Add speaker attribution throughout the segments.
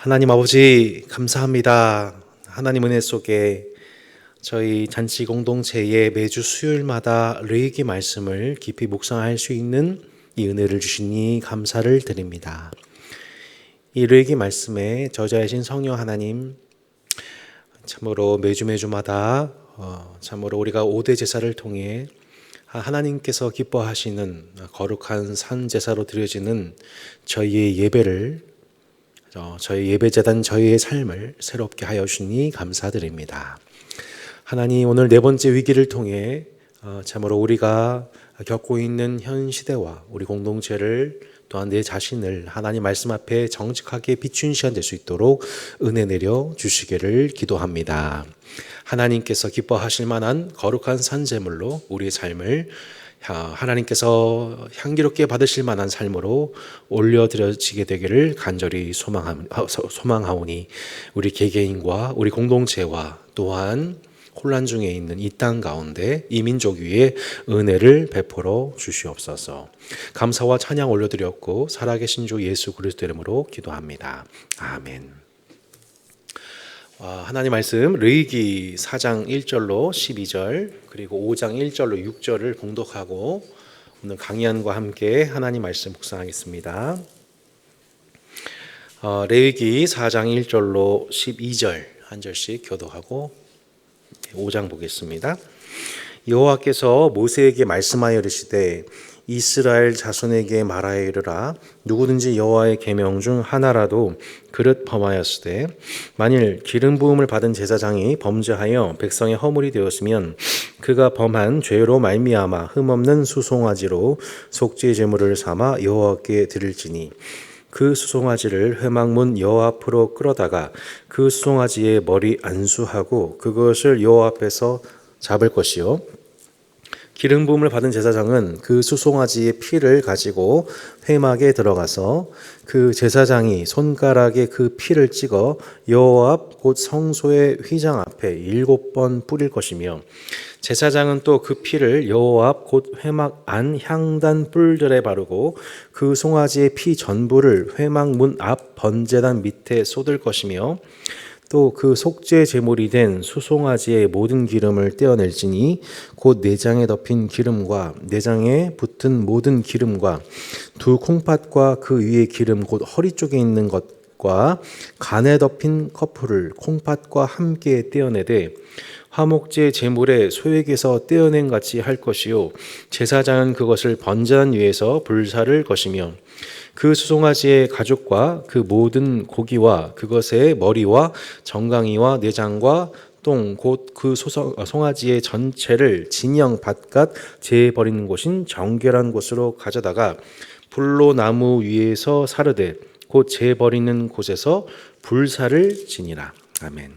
Speaker 1: 하나님 아버지 감사합니다. 하나님 은혜 속에 저희 잔치 공동체에 매주 수요일마다 레위기 말씀을 깊이 묵상할 수 있는 이 은혜를 주시니 감사를 드립니다. 이 레위기 말씀에 저자이신 성령 하나님, 참으로 매주마다 참으로 우리가 5대 제사를 통해 하나님께서 기뻐하시는 거룩한 산 제사로 드려지는 저희의 예배를, 저희 예배재단 저희의 삶을 새롭게 하여 주시니 감사드립니다. 하나님, 오늘 네 번째 위기를 통해 참으로 우리가 겪고 있는 현 시대와 우리 공동체를 또한 내 자신을 하나님 말씀 앞에 정직하게 비춘 시간 될 수 있도록 은혜 내려 주시기를 기도합니다. 하나님께서 기뻐하실 만한 거룩한 산제물로 우리의 삶을 하나님께서 향기롭게 받으실 만한 삶으로 올려드려지게 되기를 간절히 소망하오니 우리 개개인과 우리 공동체와 또한 혼란 중에 있는 이 땅 가운데 이 민족 위에 은혜를 베풀어 주시옵소서. 감사와 찬양 올려드렸고 살아계신 주 예수 그리스도 이름으로 기도합니다. 아멘. 하나님 말씀 레위기 4장 1절로 12절 그리고 5장 1절로 6절을 봉독하고 오늘 강의안과 함께 하나님 말씀 묵상하겠습니다. 레위기 4장 1절로 12절 한 절씩 교독하고 5장 보겠습니다. 여호와께서 모세에게 말씀하여 이르시되 이스라엘 자손에게 말하여 이르라. 누구든지 여호와의 계명 중 하나라도 그릇 범하였으되 만일 기름 부음을 받은 제사장이 범죄하여 백성의 허물이 되었으면 그가 범한 죄로 말미암아 흠없는 수송아지로 속죄 제물을 삼아 여호와께 드릴지니 그 수송아지를 회막문 여호와 앞으로 끌어다가 그 수송아지의 머리 안수하고 그것을 여호와 앞에서 잡을 것이요 기름 부음을 받은 제사장은 그 수송아지의 피를 가지고 회막에 들어가서 그 제사장이 손가락에 그 피를 찍어 여호와 앞 곧 성소의 휘장 앞에 7번 뿌릴 것이며 제사장은 또 그 피를 여호와 앞 곧 회막 안 향단 뿔들에 바르고 그 송아지의 피 전부를 회막 문 앞 번제단 밑에 쏟을 것이며 또 그 속죄 제물이 된 수송아지의 모든 기름을 떼어낼지니 곧 내장에 덮인 기름과 내장에 붙은 모든 기름과 두 콩팥과 그 위에 기름 곧 허리 쪽에 있는 것과 간에 덮인 커플을 콩팥과 함께 떼어내되 화목제 제물의 소액에서 떼어낸 같이 할 것이요 제사장은 그것을 번제단 위에서 불사를 것이며 그 수송아지의 가죽과 그 모든 고기와 그것의 머리와 정강이와 내장과 똥 곧 그 송아지의 전체를 진영 바깥 재에 버리는 곳인 정결한 곳으로 가져다가 불로 나무 위에서 사르되 곧 재 버리는 곳에서 불사를 지니라. 아멘.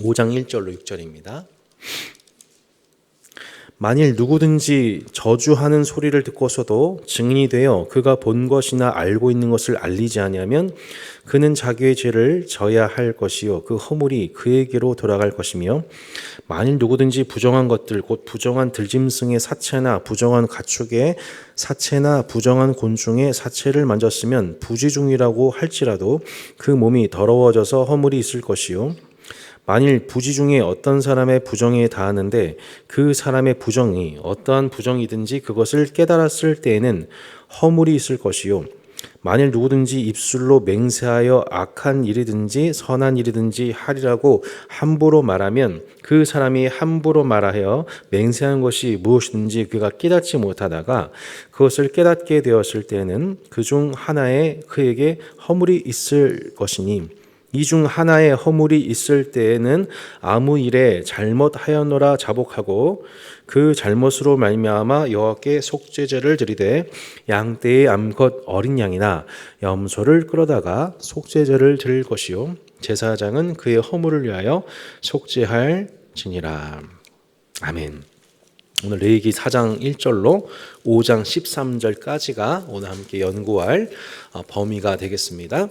Speaker 1: 5장 1절로 6절입니다. 만일 누구든지 저주하는 소리를 듣고서도 증인이 되어 그가 본 것이나 알고 있는 것을 알리지 아니하면 그는 자기의 죄를 져야 할 것이요 그 허물이 그에게로 돌아갈 것이며 만일 누구든지 부정한 것들 곧 부정한 들짐승의 사체나 부정한 가축의 사체나 부정한 곤충의 사체를 만졌으면 부지중이라고 할지라도 그 몸이 더러워져서 허물이 있을 것이요 만일 부지 중에 어떤 사람의 부정에 다하는데 그 사람의 부정이 어떠한 부정이든지 그것을 깨달았을 때에는 허물이 있을 것이요 만일 누구든지 입술로 맹세하여 악한 일이든지 선한 일이든지 하리라고 함부로 말하면 그 사람이 함부로 말하여 맹세한 것이 무엇이든지 그가 깨닫지 못하다가 그것을 깨닫게 되었을 때에는 그 중 하나에 그에게 허물이 있을 것이니 이 중 하나의 허물이 있을 때에는 아무 일에 잘못하였노라 자복하고 그 잘못으로 말미암아 여호와께 속죄제를 드리되 양떼의 암컷 어린 양이나 염소를 끌어다가 속죄제를 드릴 것이요 제사장은 그의 허물을 위하여 속죄할지니라. 아멘. 오늘 레위기 4장 1절로 5장 13절까지가 오늘 함께 연구할 범위가 되겠습니다.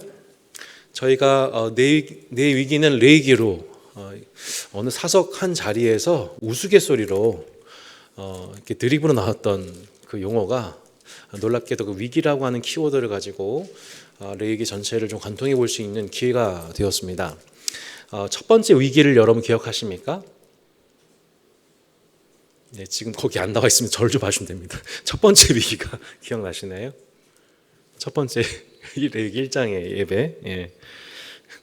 Speaker 1: 저희가 내 위기는 레위기로 어느 사석 한 자리에서 우스갯소리로 이렇게 드립으로 나왔던 그 용어가 놀랍게도 그 위기라고 하는 키워드를 가지고 레위기 전체를 좀 관통해 볼 수 있는 기회가 되었습니다. 첫 번째 위기를 여러분 기억하십니까? 네, 지금 거기 안 나와 있으면 저를 좀 봐주면 됩니다. 첫 번째 위기가 기억나시나요? 첫 번째 레위기 1장의 예배. 예.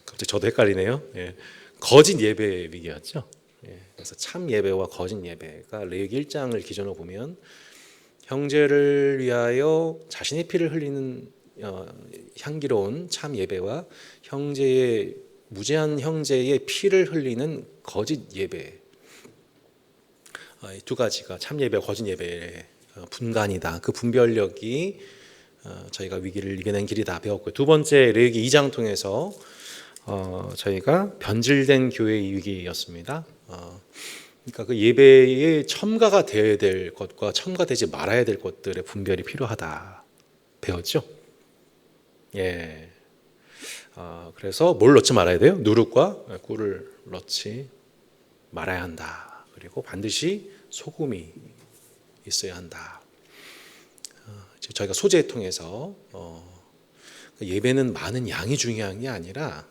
Speaker 1: 갑자기 저도 헷갈리네요. 예. 거짓 예배 위기였죠. 예. 그래서 참 예배와 거짓 예배가 레위기 1장을 기준으로 보면 형제를 위하여 자신의 피를 흘리는 향기로운 참 예배와 형제의 무죄한 형제의 피를 흘리는 거짓 예배, 이 두 가지가 참 예배와 거짓 예배의 분간이다. 그 분별력이 저희가 위기를 이겨낸 길이다 배웠고요. 두 번째 레위기 2장 통해서 저희가 변질된 교회의 위기였습니다. 그러니까 그 예배에 첨가가 되어야 될 것과 첨가되지 말아야 될 것들의 분별이 필요하다 배웠죠. 예. 그래서 뭘 넣지 말아야 돼요? 누룩과 꿀을 넣지 말아야 한다. 그리고 반드시 소금이 있어야 한다. 저희가 소재 통해서 예배는 많은 양이 중요한 게 아니라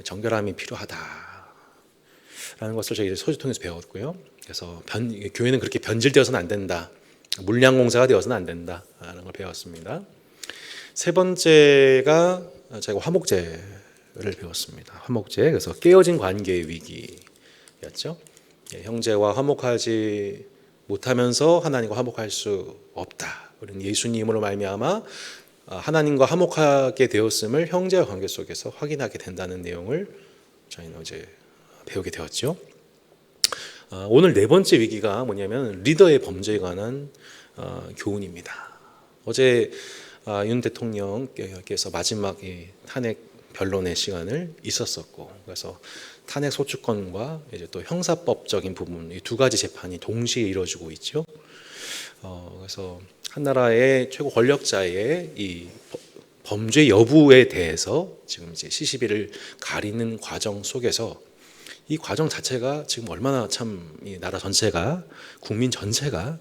Speaker 1: 정결함이 필요하다라는 것을 저희 소재 통해서 배웠고요. 그래서 교회는 그렇게 변질되어서는 안 된다. 물량공사가 되어서는 안 된다라는 걸 배웠습니다. 세 번째가 제가 화목제를 배웠습니다. 화목제. 그래서 깨어진 관계의 위기였죠. 형제와 화목하지 못하면서 하나님과 화목할 수 없다. 우리는 예수님으로 말미암아 하나님과 화목하게 되었음을 형제와 관계 속에서 확인하게 된다는 내용을 저희는 어제 배우게 되었죠. 오늘 네 번째 위기가 뭐냐면 리더의 범죄에 관한 교훈입니다. 어제 윤 대통령께서 마지막 탄핵 변론의 시간을 있었었고, 그래서 탄핵 소추권과 이제 또 형사법적인 부분 이 두 가지 재판이 동시에 이루어지고 있죠. 그래서 한 나라의 최고 권력자의 이 범죄 여부에 대해서 지금 이제 시시비를 가리는 과정 속에서 이 과정 자체가 지금 얼마나 참 이 나라 전체가 국민 전체가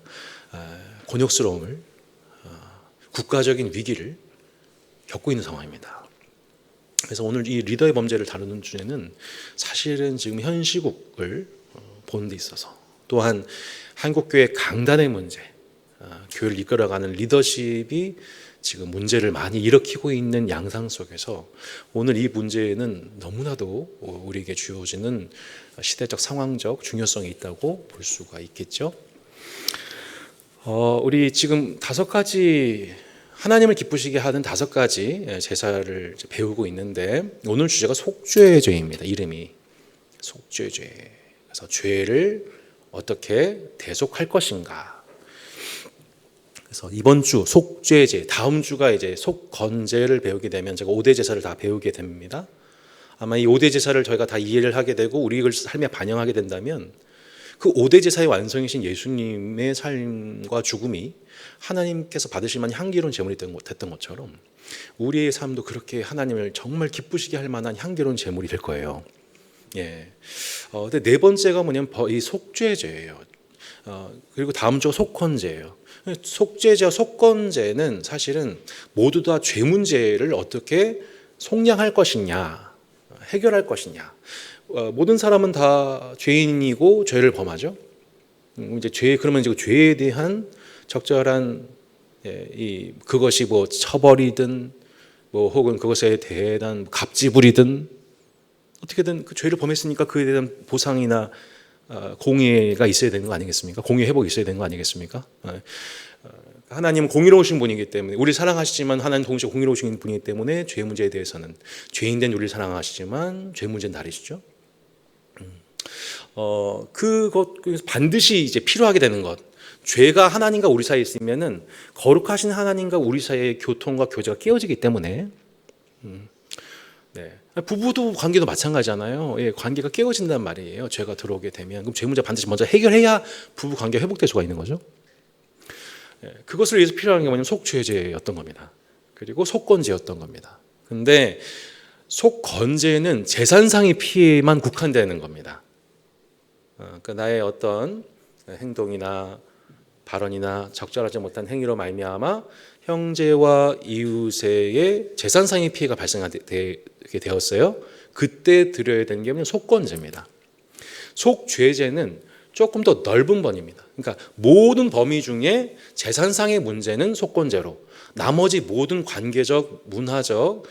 Speaker 1: 곤욕스러움을 국가적인 위기를 겪고 있는 상황입니다. 그래서 오늘 이 리더의 범죄를 다루는 주제는 사실은 지금 현 시국을 보는 데 있어서 또한 한국교회 강단의 문제, 교회를 이끌어가는 리더십이 지금 문제를 많이 일으키고 있는 양상 속에서 오늘 이 문제는 너무나도 우리에게 주어지는 시대적 상황적 중요성이 있다고 볼 수가 있겠죠. 우리 지금 5가지 하나님을 기쁘시게 하는 5가지 제사를 배우고 있는데 오늘 주제가 속죄의 죄입니다. 이름이 속죄의 죄. 그래서 죄를 어떻게 대속할 것인가. 그래서 이번 주 속죄제, 다음 주가 이제 속건제를 배우게 되면 제가 5대 제사를 다 배우게 됩니다. 아마 이 5대 제사를 저희가 다 이해를 하게 되고 우리 삶에 반영하게 된다면 그 5대 제사의 완성이신 예수님의 삶과 죽음이 하나님께서 받으실 만한 향기로운 제물이 됐던 것처럼 우리의 삶도 그렇게 하나님을 정말 기쁘시게 할 만한 향기로운 제물이 될 거예요. 예. 근데 네 번째가 뭐냐면 이 속죄제예요. 그리고 다음 주가 속건제예요. 속죄제와 속건제는 사실은 모두 다 죄 문제를 어떻게 속량할 것이냐, 해결할 것이냐. 모든 사람은 다 죄인이고 죄를 범하죠. 이제 그러면 이제 죄에 대한 적절한 그것이 뭐 처벌이든 뭐 혹은 그것에 대한 갑질이든 어떻게든 그 죄를 범했으니까 그에 대한 보상이나 공의가 있어야 되는 거 아니겠습니까? 공의 회복이 있어야 되는 거 아니겠습니까? 하나님은 공의로우신 분이기 때문에 우리를 사랑하시지만 하나님 동시에 공의로우신 분이기 때문에 죄 문제에 대해서는 죄인된 우리를 사랑하시지만 죄 문제는 다르시죠. 그것 반드시 이제 필요하게 되는 것. 죄가 하나님과 우리 사이에 있으면은 거룩하신 하나님과 우리 사이의 교통과 교제가 깨어지기 때문에 네. 부부도 관계도 마찬가지잖아요. 예, 관계가 깨어진단 말이에요. 죄가 들어오게 되면 그럼 죄 문제 반드시 먼저 해결해야 부부 관계가 회복될 수가 있는 거죠. 예, 그것을 위해서 필요한 게 뭐냐면 속죄제였던 겁니다. 그리고 속건제였던 겁니다. 근데 속건제는 재산상의 피해만 국한되는 겁니다. 그러니까 나의 어떤 행동이나 발언이나 적절하지 못한 행위로 말미암아 형제와 이웃의 재산상의 피해가 발생하게 되었어요. 그때 드려야 되는 게 뭐냐면 속건제입니다. 속죄제는 조금 더 넓은 범위입니다. 그러니까 모든 범위 중에 재산상의 문제는 속건제로, 나머지 모든 관계적, 문화적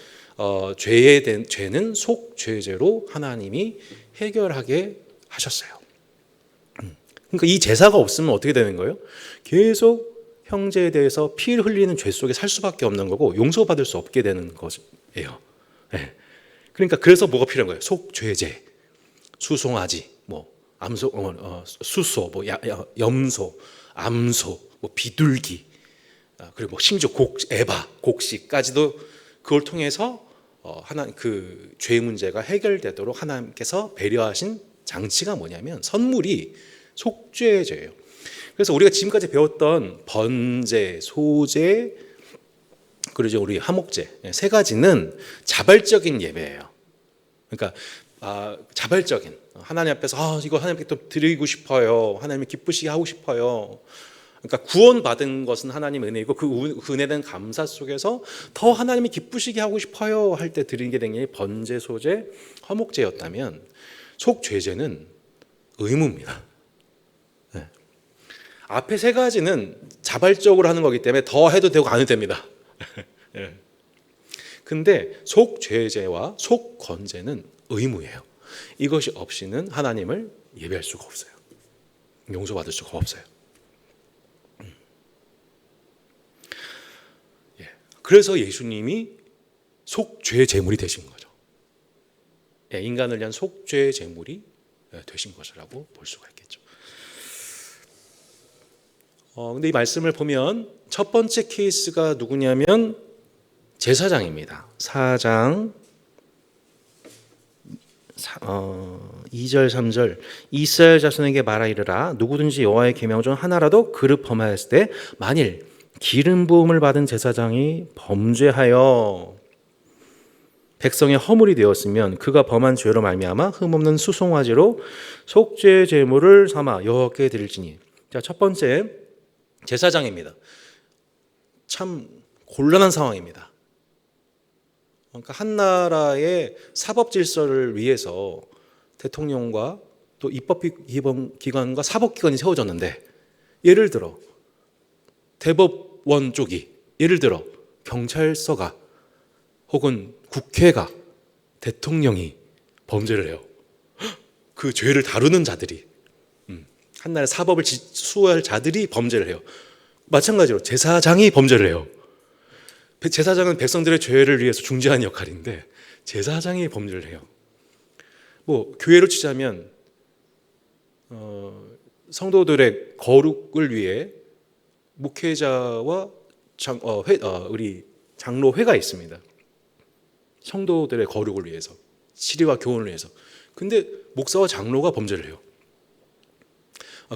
Speaker 1: 죄는 속죄제로 하나님이 해결하게 하셨어요. 그러니까 이 제사가 없으면 어떻게 되는 거예요? 계속 형제에 대해서 피를 흘리는 죄 속에 살 수밖에 없는 거고 용서받을 수 없게 되는 거예요. 네. 그러니까 그래서 뭐가 필요한 거예요? 속죄제, 수송아지, 뭐 암소, 수소, 뭐 염소, 암소, 뭐 비둘기, 그리고 심지어 에바, 곡식까지도 그걸 통해서 하나님 그 죄 문제가 해결되도록 하나님께서 배려하신 장치가 뭐냐면 선물이 속죄제예요. 그래서 우리가 지금까지 배웠던 번제, 소제, 그리고 우리 화목제 세 가지는 자발적인 예배예요. 그러니까 자발적인 하나님 앞에서 이거 하나님께 또 드리고 싶어요. 하나님을 기쁘시게 하고 싶어요. 그러니까 구원받은 것은 하나님 은혜이고 그 은혜된 감사 속에서 더 하나님이 기쁘시게 하고 싶어요 할 때 드리게 된 게 번제, 소제, 화목제였다면 속죄제는 의무입니다. 네. 앞에 세 가지는 자발적으로 하는 거기 때문에 더 해도 되고 안 해도 됩니다. 네. 근데 속죄제와 속건제는 의무예요. 이것이 없이는 하나님을 예배할 수가 없어요. 용서받을 수가 없어요. 그래서 예수님이 속죄 제물이 되신 거죠. 인간을 위한 속죄 제물이 되신 것이라고 볼 수가 있겠죠. 근데 이 말씀을 보면 첫 번째 케이스가 누구냐면 제사장입니다. 4장 2절 3절 이스라엘 자손에게 말하 이르라 누구든지 여호와의 계명 중 하나라도 그릇 범하였을 때 만일 기름 부음을 받은 제사장이 범죄하여 백성의 허물이 되었으면 그가 범한 죄로 말미암아 흠없는 수송아지로 속죄 제물을 삼아 여호와께 드릴지니. 자, 첫 번째 제사장입니다. 참 곤란한 상황입니다. 그러니까 한 나라의 사법 질서를 위해서 대통령과 또 입법기관과 사법기관이 세워졌는데, 예를 들어 대법원 쪽이, 예를 들어 경찰서가 혹은 국회가, 대통령이 범죄를 해요. 그 죄를 다루는 자들이, 한 나라의 사법을 수호할 자들이 범죄를 해요. 마찬가지로 제사장이 범죄를 해요. 제사장은 백성들의 죄를 위해서 중재하는 역할인데 제사장이 범죄를 해요. 뭐 교회로 치자면 성도들의 거룩을 위해 목회자와 우리 장로회가 있습니다. 성도들의 거룩을 위해서, 치리와 교훈을 위해서. 근데 목사와 장로가 범죄를 해요.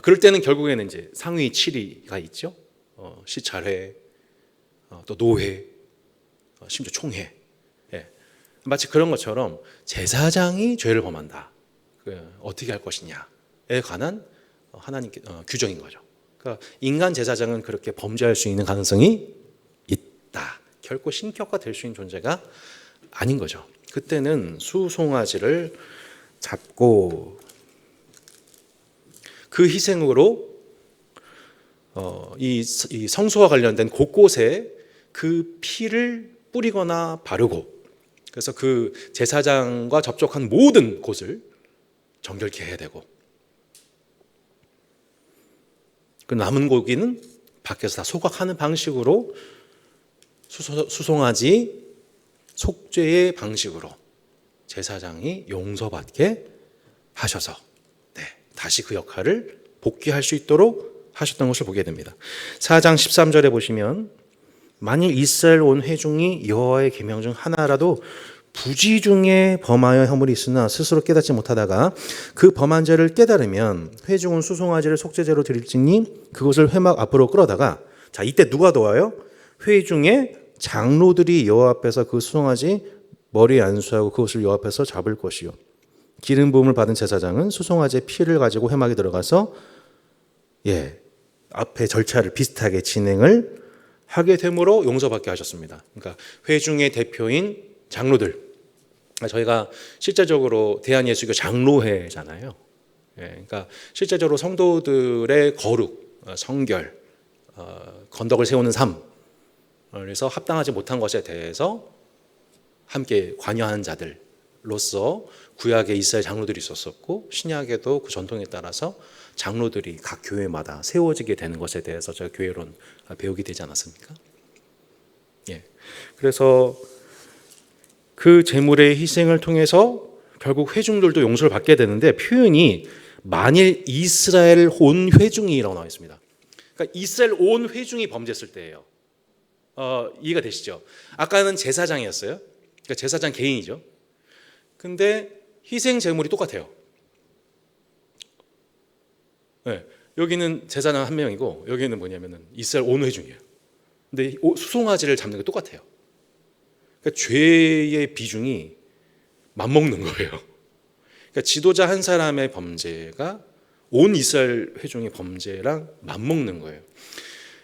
Speaker 1: 그럴 때는 결국에는 이제 상위 치리가 있죠. 시찰회, 또 노회, 심지어 총회. 예. 마치 그런 것처럼 제사장이 죄를 범한다. 어떻게 할 것이냐에 관한 하나님께 규정인 거죠. 그러니까 인간 제사장은 그렇게 범죄할 수 있는 가능성이 있다. 결코 신격화 될 수 있는 존재가 아닌 거죠. 그때는 수송아지를 잡고 그 희생으로 이 성소와 관련된 곳곳에 그 피를 뿌리거나 바르고, 그래서 그 제사장과 접촉한 모든 곳을 정결케 해야 되고, 그 남은 고기는 밖에서 다 소각하는 방식으로 수송아지 속죄의 방식으로 제사장이 용서받게 하셔서 다시 그 역할을 복귀할 수 있도록 하셨던 것을 보게 됩니다. 4장 13절에 보시면 만일 이스라엘 온 회중이 여호와의 계명 중 하나라도 부지 중에 범하여 허물이 있으나 스스로 깨닫지 못하다가 그 범한 죄를 깨달으면 회중은 수송아지를 속죄제로 드릴지니 그것을 회막 앞으로 끌어다가, 자, 이때 누가 도와요? 회중의 장로들이 여호와 앞에서 그 수송아지 머리에 안수하고 그것을 여호와 앞에서 잡을 것이요 기름 부음을 받은 제사장은 수송아지의 피를 가지고 회막에 들어가서 앞에 절차를 비슷하게 진행을 하게 됨으로 용서받게 하셨습니다. 그러니까 회중의 대표인 장로들, 저희가 실제적으로 대한예수교 장로회잖아요. 그러니까 실제적으로 성도들의 거룩, 성결, 건덕을 세우는 삶, 그래서 합당하지 못한 것에 대해서 함께 관여하는 자들로서 구약에 이스라엘 장로들이 있었었고, 신약에도 그 전통에 따라서 장로들이 각 교회마다 세워지게 되는 것에 대해서 저희 교회론 배우게 되지 않았습니까? 그래서 그 제물의 희생을 통해서 결국 회중들도 용서를 받게 되는데, 표현이 만일 이스라엘 온 회중이라고 나와 있습니다. 그러니까 이스라엘 온 회중이 범죄했을 때예요. 이해가 되시죠? 아까는 제사장이었어요. 그러니까 제사장 개인이죠. 근데 희생 제물이 똑같아요. 여기는 제사장 한 명이고 여기는 뭐냐면은 이스라엘 온 회중이에요. 근데 수송아지를 잡는 게 똑같아요. 그러니까 죄의 비중이 맞먹는 거예요. 그러니까 지도자 한 사람의 범죄가 온 이스라엘 회중의 범죄랑 맞먹는 거예요.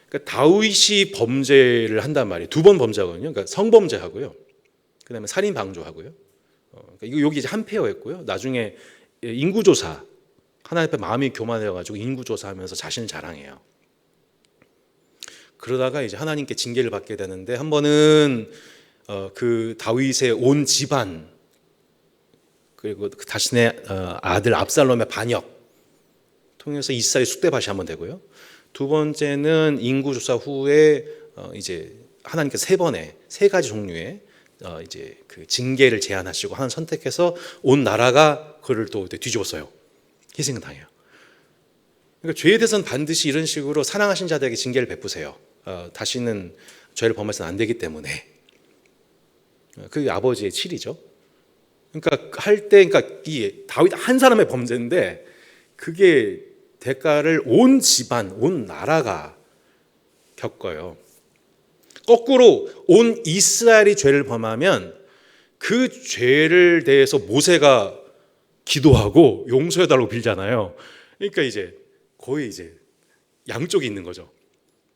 Speaker 1: 그러니까 다윗이 범죄를 한단 말이에요. 두 번 범죄하거든요. 그러니까 성범죄하고요. 그다음에 살인 방조하고요. 그러니까 여기 이제 한 페어였고요. 나중에 인구조사, 하나님 앞에 마음이 교만해가지고 인구조사하면서 자신을 자랑해요. 그러다가 이제 하나님께 징계를 받게 되는데, 한 번은 그 다윗의 온 집안, 그리고 자신의 아들 압살롬의 반역 통해서 이스라엘 쑥대밭이 한번 되고요. 두 번째는 인구조사 후에 이제 하나님께서 세 가지 종류의 이제 그 징계를 제안하시고 하나 선택해서 온 나라가 그를 또 뒤집었어요. 희생을 당해요. 그러니까 죄에 대해서는 반드시 이런 식으로 사랑하신 자들에게 징계를 베푸세요. 다시는 죄를 범해서는 안 되기 때문에. 그게 아버지의 칠이죠. 그러니까 그러니까 이 다윗 한 사람의 범죄인데 그게 대가를 온 집안, 온 나라가 겪어요. 거꾸로 온 이스라엘이 죄를 범하면 그 죄를 대해서 모세가 기도하고 용서해달라고 빌잖아요. 그러니까 이제 거의 이제 양쪽이 있는 거죠.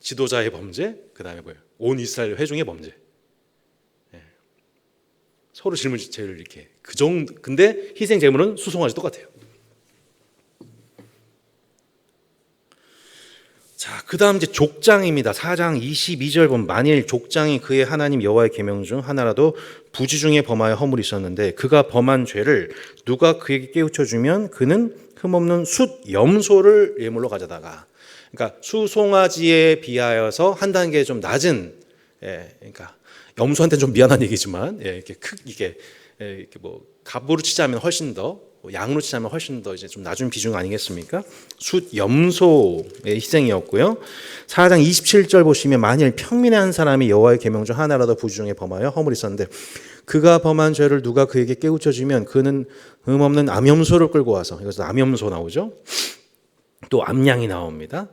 Speaker 1: 지도자의 범죄, 그 다음에 뭐예요? 온 이스라엘 회중의 범죄. 서로 질문을 이렇게 그 정도. 근데 희생 제물은 수송아지 똑같아요. 자, 그 다음 이제 족장입니다. 4장 22절 보면, 만일 족장이 그의 하나님 여호와의 계명 중 하나라도 부지 중에 범하여 허물이 있었는데 그가 범한 죄를 누가 그에게 깨우쳐 주면 그는 흠없는 숫 염소를 예물로 가져다가, 그러니까 수송아지에 비하여서 한 단계 좀 낮은, 그러니까 염소한테는 좀 미안한 얘기지만, 이게 뭐 갑으로 치자면 훨씬 더, 양으로 치자면 훨씬 더 이제 좀 낮은 비중 아니겠습니까? 숫 염소의 희생이었고요. 4장 27절 보시면, 만일 평민의 한 사람이 여호와의 계명 중 하나라도 부지 중에 범하여 허물이 있었는데 그가 범한 죄를 누가 그에게 깨우쳐 주면 그는 흠없는 암염소를 끌고 와서, 여기서 암염소 나오죠. 또 암양이 나옵니다.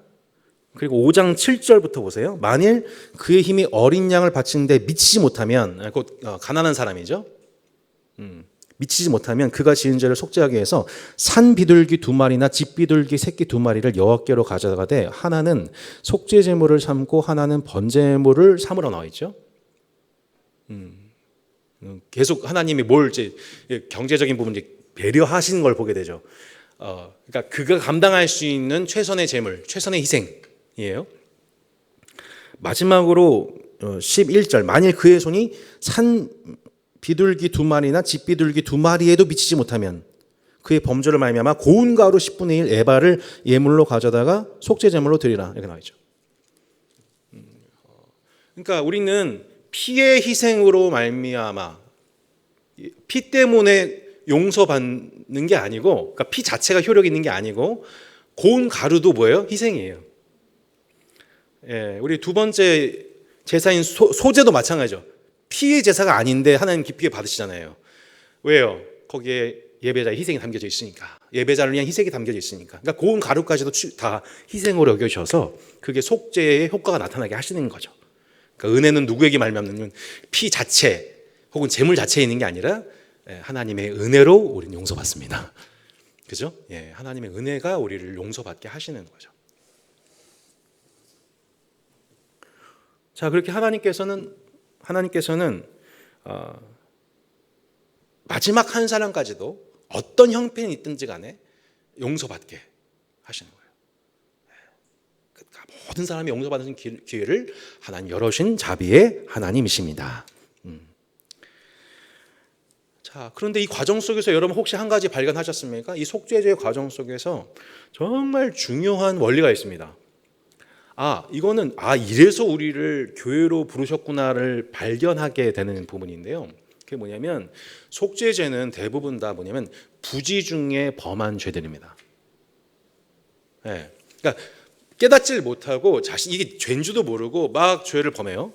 Speaker 1: 그리고 5장 7절부터 보세요. 만일 그의 힘이 어린 양을 바치는데 미치지 못하면, 곧 가난한 사람이죠. 미치지 못하면 그가 지은 죄를 속죄하기 위해서 산 비둘기 2마리나 집 비둘기 새끼 2마리를 여호와께로 가져가되 하나는 속죄 제물을 삼고 하나는 번제 제물을 삼으러 나와 있죠. 계속 하나님이 뭘 이제 경제적인 부분 이제 배려하시는 걸 보게 되죠. 그러니까 그가 감당할 수 있는 최선의 제물, 최선의 희생이에요. 마지막으로 11절, 만일 그의 손이 산 비둘기 2마리나 집 비둘기 2마리에도 미치지 못하면 그의 범죄를 말미암아 고운 가루 10분의 1 에바를 예물로 가져다가 속죄 제물로 드리라, 이렇게 나와 있죠. 그러니까 우리는 피의 희생으로 말미암아, 피 때문에 용서받는 게 아니고, 그러니까 피 자체가 효력이 있는 게 아니고, 고운 가루도 뭐예요? 희생이에요. 우리 두 번째 제사인 소제도 마찬가지죠. 피의 제사가 아닌데 하나님 기쁘게 받으시잖아요. 왜요? 거기에 예배자의 희생이 담겨져 있으니까. 예배자를 위한 희생이 담겨져 있으니까. 그러니까 고운 가루까지도 다 희생으로 여겨셔서 그게 속죄의 효과가 나타나게 하시는 거죠. 그러니까 은혜는 누구에게 말미암는, 피 자체 혹은 제물 자체에 있는 게 아니라 하나님의 은혜로 우리는 용서받습니다. 그죠? 하나님의 은혜가 우리를 용서받게 하시는 거죠. 자, 그렇게 하나님께서는 마지막 한 사람까지도 어떤 형편이 있든지 간에 용서받게 하시는 거예요. 그러니까 모든 사람이 용서받는 기회를 하나님 열어주신 자비의 하나님이십니다. 자, 그런데 이 과정 속에서 여러분 혹시 한 가지 발견하셨습니까? 이 속죄제의 과정 속에서 정말 중요한 원리가 있습니다. 이래서 우리를 교회로 부르셨구나를 발견하게 되는 부분인데요. 그게 뭐냐면 속죄제는 대부분 다 뭐냐면 부지 중에 범한 죄들입니다. 네. 그러니까 깨닫지를 못하고 이게 죄인지도 모르고 막 죄를 범해요.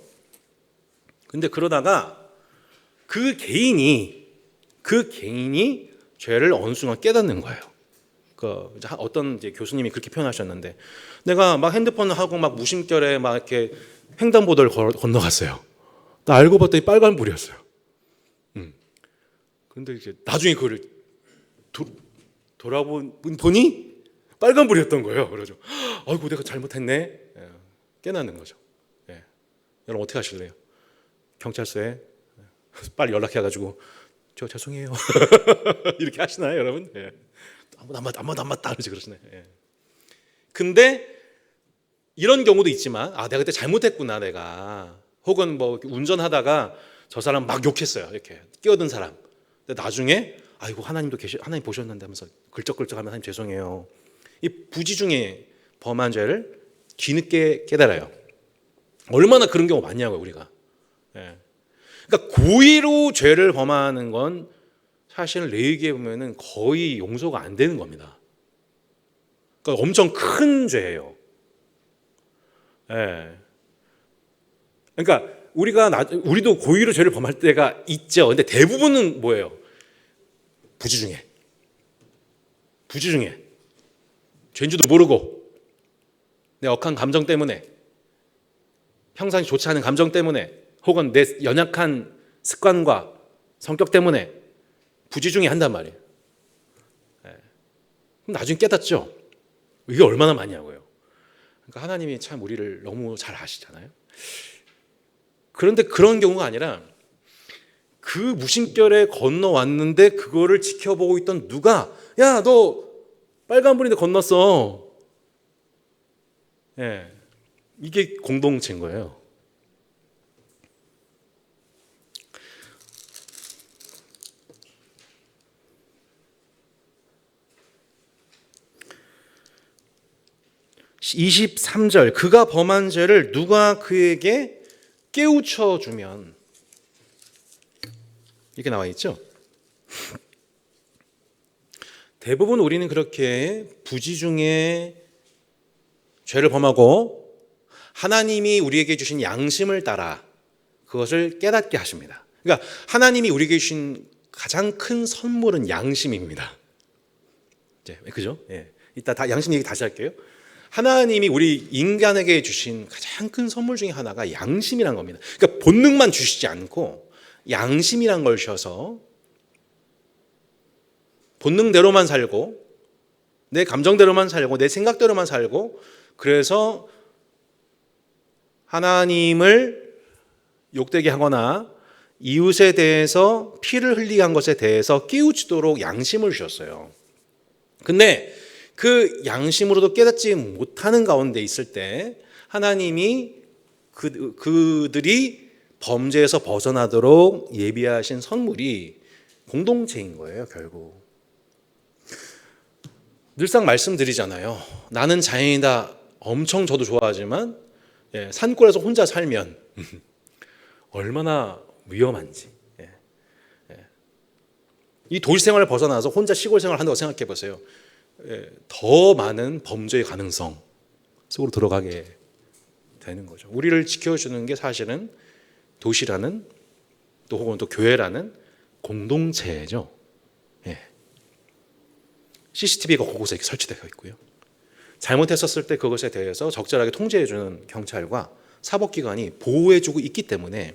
Speaker 1: 근데 그러다가 그 개인이 죄를 어느 순간 깨닫는 거예요. 어떤 이제 교수님이 그렇게 표현하셨는데, 내가 막 핸드폰을 하고 막 무심결에 막 이렇게 횡단보도를 건너갔어요. 나 알고 봤더니 빨간불이었어요. 그런데 이제 나중에 그걸 돌아보니 빨간불이었던 거예요. 그러죠. 아이고 내가 잘못했네. 깨닫는 거죠. 여러분 어떻게 하실래요? 경찰서에 빨리 연락해가지고 저 죄송해요. 이렇게 하시나요, 여러분? 안 맞다 그러시나요? 근데 이런 경우도 있지만 내가 그때 잘못했구나 내가. 혹은 뭐 운전하다가 저 사람 막 욕했어요. 이렇게 끼어든 사람. 근데 나중에 아이고 하나님 보셨는데 하면서 글적글적하면 하나님 죄송해요. 이 부지 중에 범한 죄를 뒤늦게 깨달아요. 얼마나 그런 경우 많냐고요, 우리가. 그러니까 고의로 죄를 범하는 건 사실은 레위기에 보면은 거의 용서가 안 되는 겁니다. 그러니까 엄청 큰 죄예요. 그러니까 우리도 고의로 죄를 범할 때가 있죠. 근데 대부분은 뭐예요? 부지 중에 죄인지도 모르고 내 억한 감정 때문에, 평상시 좋지 않은 감정 때문에, 혹은 내 연약한 습관과 성격 때문에 부지 중에 한단 말이에요. 그럼 나중에 깨닫죠. 이게 얼마나 많냐고요. 그러니까 하나님이 참 우리를 너무 잘 아시잖아요. 그런데 그런 경우가 아니라 그 무심결에 건너왔는데 그거를 지켜보고 있던 누가 야, 너 빨간불인데 건넜어. 이게 공동체인 거예요. (23절) 그가 범한 죄를 누가 그에게 깨우쳐 주면, 이렇게 나와 있죠. 대부분 우리는 그렇게 부지 중에 죄를 범하고 하나님이 우리에게 주신 양심을 따라 그것을 깨닫게 하십니다. 그러니까 하나님이 우리에게 주신 가장 큰 선물은 양심입니다. 그죠? 이따 양심 얘기 다시 할게요. 하나님이 우리 인간에게 주신 가장 큰 선물 중에 하나가 양심이란 겁니다. 그러니까 본능만 주시지 않고 양심이란 걸 주셔서 본능대로만 살고 내 감정대로만 살고 내 생각대로만 살고, 그래서 하나님을 욕되게 하거나 이웃에 대해서 피를 흘리게 한 것에 대해서 깨우치도록 양심을 주셨어요. 근데 그 양심으로도 깨닫지 못하는 가운데 있을 때 하나님이 그들이 범죄에서 벗어나도록 예비하신 선물이 공동체인 거예요, 결국. 늘상 말씀드리잖아요. 나는 자연이다. 엄청 저도 좋아하지만 산골에서 혼자 살면 얼마나 위험한지. 이 도시 생활을 벗어나서 혼자 시골 생활을 한다고 생각해 보세요. 더 많은 범죄의 가능성 속으로 들어가게 되는 거죠. 우리를 지켜주는 게 사실은 도시라는, 또 혹은 또 교회라는 공동체죠. CCTV가 곳곳에 이렇게 설치되어 있고요. 잘못했었을 때 그것에 대해서 적절하게 통제해주는 경찰과 사법기관이 보호해주고 있기 때문에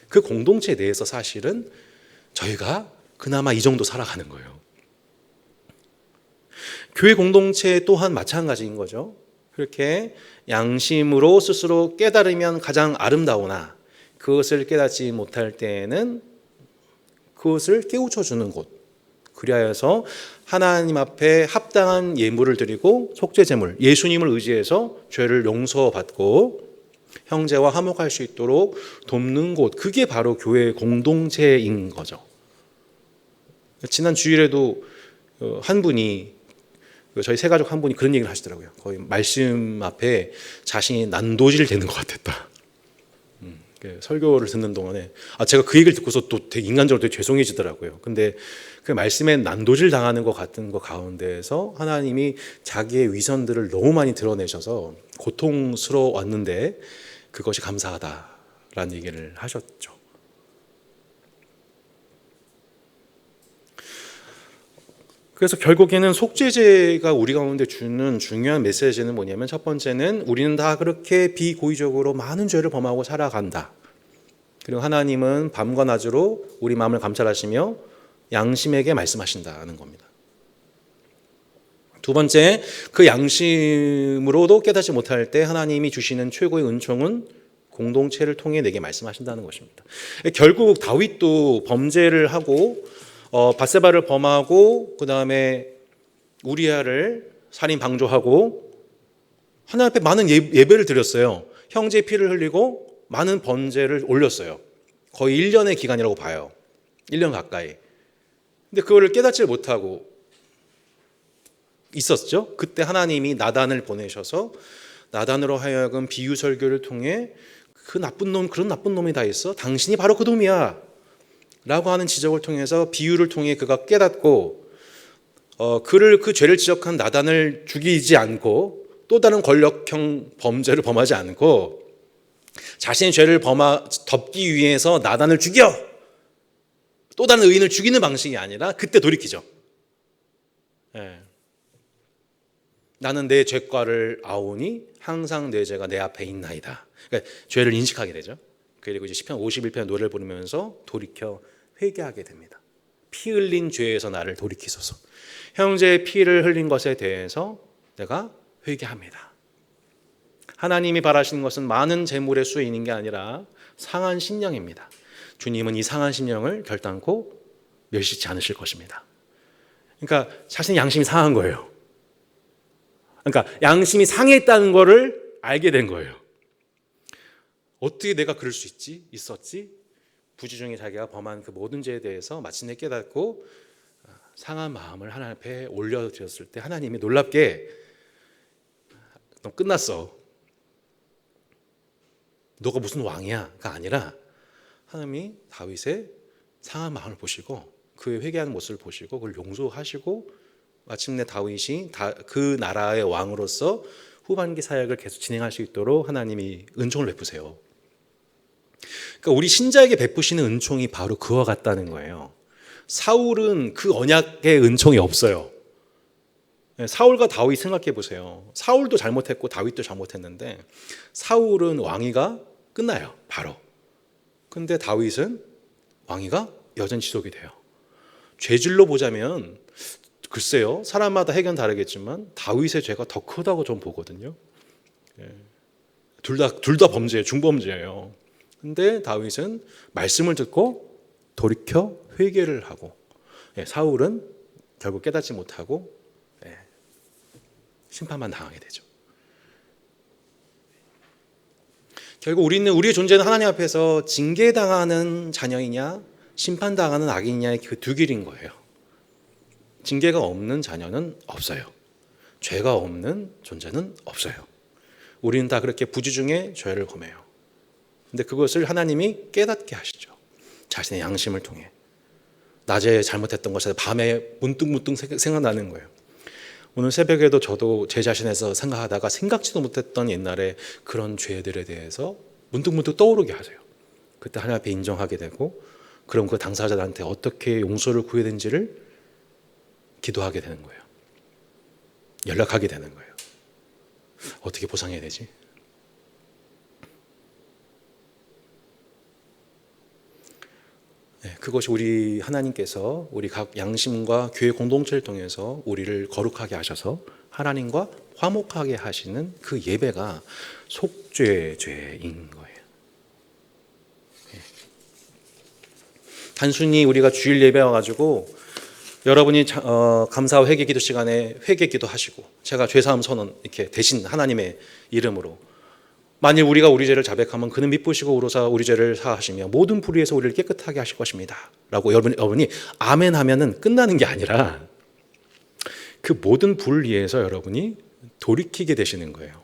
Speaker 1: 그 공동체 내에서 사실은 저희가 그나마 이 정도 살아가는 거예요. 교회 공동체 또한 마찬가지인 거죠. 그렇게 양심으로 스스로 깨달으면 가장 아름다우나 그것을 깨닫지 못할 때에는 그것을 깨우쳐 주는 곳, 그리하여서 하나님 앞에 합당한 예물을 드리고 속죄제물, 예수님을 의지해서 죄를 용서받고 형제와 화목할 수 있도록 돕는 곳, 그게 바로 교회의 공동체인 거죠. 지난 주일에도 한 분이, 저희 세 가족 한 분이 그런 얘기를 하시더라고요. 거의 말씀 앞에 자신이 난도질 되는 것 같았다. 설교를 듣는 동안에 제가 그 얘기를 듣고서 또 되게 인간적으로 되게 죄송해지더라고요. 근데 그 말씀에 난도질 당하는 것 같은 것 가운데에서 하나님이 자기의 위선들을 너무 많이 드러내셔서 고통스러웠는데 그것이 감사하다라는 얘기를 하셨죠. 그래서 결국에는 속죄제가 우리 가운데 주는 중요한 메시지는 뭐냐면, 첫 번째는 우리는 다 그렇게 비고의적으로 많은 죄를 범하고 살아간다. 그리고 하나님은 밤과 낮으로 우리 마음을 감찰하시며 양심에게 말씀하신다는 겁니다. 두 번째, 그 양심으로도 깨닫지 못할 때 하나님이 주시는 최고의 은총은 공동체를 통해 내게 말씀하신다는 것입니다. 결국 다윗도 범죄를 하고 밧세바를 범하고 그 다음에 우리아를 살인 방조하고 하나님 앞에 많은 예배를 드렸어요. 형제의 피를 흘리고 많은 번제를 올렸어요. 거의 1년의 기간이라고 봐요. 1년 가까이. 근데 그거를 깨닫지 못하고 있었죠. 그때 하나님이 나단을 보내셔서 나단으로 하여금 비유 설교를 통해 그 나쁜 놈, 그런 나쁜 놈이 다 있어. 당신이 바로 그 놈이야 라고 하는 지적을 통해서, 비유를 통해 그가 깨닫고 그 죄를 지적한 나단을 죽이지 않고 또 다른 권력형 범죄를 범하지 않고 자신의 죄를 덮기 위해서 나단을 죽여! 또 다른 의인을 죽이는 방식이 아니라 그때 돌이키죠. 나는 내 죄과를 아오니 항상 내 죄가 내 앞에 있나이다. 그러니까 죄를 인식하게 되죠. 그리고 이제 시편 51편 노래를 부르면서 돌이켜 회개하게 됩니다. 피 흘린 죄에서 나를 돌이키소서. 형제의 피를 흘린 것에 대해서 내가 회개합니다. 하나님이 바라시는 것은 많은 재물의 수에 있는 게 아니라 상한 심령입니다. 주님은 이 상한 심령을 결단코 멸시치 않으실 것입니다. 그러니까 자신의 양심이 상한 거예요. 그러니까 양심이 상했다는 것을 알게 된 거예요. 어떻게 내가 그럴 수 있었지? 부지중에 자기가 범한 그 모든 죄에 대해서 마침내 깨닫고 상한 마음을 하나님 앞에 올려드렸을 때 하나님이 놀랍게, 너 끝났어. 너가 무슨 왕이야가 아니라 하나님이 다윗의 상한 마음을 보시고 그의 회개하는 모습을 보시고 그걸 용서하시고 마침내 다윗이 그 나라의 왕으로서 후반기 사역을 계속 진행할 수 있도록 하나님이 은총을 베푸세요. 그러니까 우리 신자에게 베푸시는 은총이 바로 그와 같다는 거예요. 사울은 그 언약의 은총이 없어요. 사울과 다윗 생각해 보세요. 사울도 잘못했고 다윗도 잘못했는데 사울은 왕위가 끝나요. 바로. 근데 다윗은 왕위가 여전히 지속이 돼요. 죄질로 보자면 글쎄요, 사람마다 해결은 다르겠지만 다윗의 죄가 더 크다고 좀 보거든요. 둘 다 범죄예요. 중범죄예요. 근데 다윗은 말씀을 듣고 돌이켜 회개를 하고, 사울은 결국 깨닫지 못하고 심판만 당하게 되죠. 결국 우리의 존재는 하나님 앞에서 징계당하는 자녀이냐 심판당하는 악인이냐의 그 두 길인 거예요. 징계가 없는 자녀는 없어요. 죄가 없는 존재는 없어요. 우리는 다 그렇게 부지중에 죄를 범해요. 근데 그것을 하나님이 깨닫게 하시죠. 자신의 양심을 통해. 낮에 잘못했던 것이 밤에 문득문득 생각나는 거예요. 오늘 새벽에도 저도 제 자신에서 생각하다가 생각지도 못했던 옛날에 그런 죄들에 대해서 문득문득 떠오르게 하세요. 그때 하나님 앞에 인정하게 되고, 그럼 그 당사자들한테 어떻게 용서를 구해야 되는지를 기도하게 되는 거예요. 연락하게 되는 거예요. 어떻게 보상해야 되지? 그것이 우리 하나님께서 우리 각 양심과 교회 공동체를 통해서 우리를 거룩하게 하셔서 하나님과 화목하게 하시는 그 예배가 속죄죄인 거예요. 단순히 우리가 주일 예배 와가지고 여러분이 감사와 회개 기도 시간에 회개 기도 하시고 제가 죄사함 선언 이렇게 대신 하나님의 이름으로 만일 우리가 우리 죄를 자백하면 그는 미쁘시고 우로사 우리 죄를 사하시며 모든 불의에서 우리를 깨끗하게 하실 것입니다 라고 여러분이 아멘 하면은 끝나는 게 아니라 그 모든 불의에서 여러분이 돌이키게 되시는 거예요.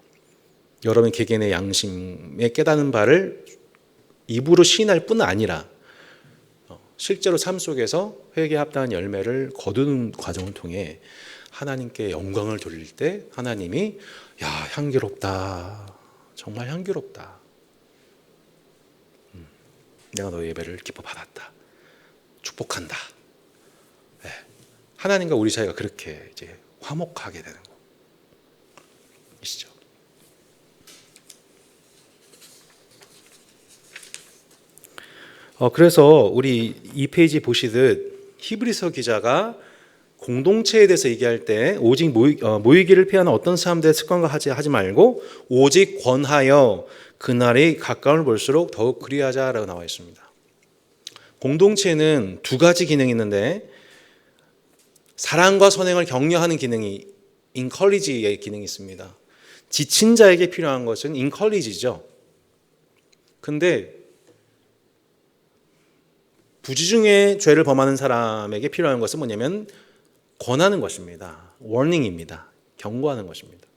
Speaker 1: 여러분 개개인의 양심에 깨닫는 바를 입으로 시인할 뿐 아니라 실제로 삶 속에서 회개에 합당한 열매를 거두는 과정을 통해 하나님께 영광을 돌릴 때 하나님이 야 향기롭다, 정말 향기롭다, 내가 너의 예배를 기뻐 받았다, 축복한다. 네. 하나님과 우리 사이가 그렇게 이제 화목하게 되는 것이죠. 그래서 우리 이 페이지 보시듯 히브리서 기자가 공동체에 대해서 얘기할 때 오직 모이기를 피하는 어떤 사람들의 습관과 하지 말고 오직 권하여 그날이 가까움을 볼수록 더욱 그리하자라고 나와 있습니다. 공동체는 두 가지 기능이 있는데 사랑과 선행을 격려하는 기능이 encourage의 기능이 있습니다. 지친 자에게 필요한 것은 encourage죠. 근데 부지중에 죄를 범하는 사람에게 필요한 것은 뭐냐면 권하는 것입니다. warning입니다. 경고하는 것입니다.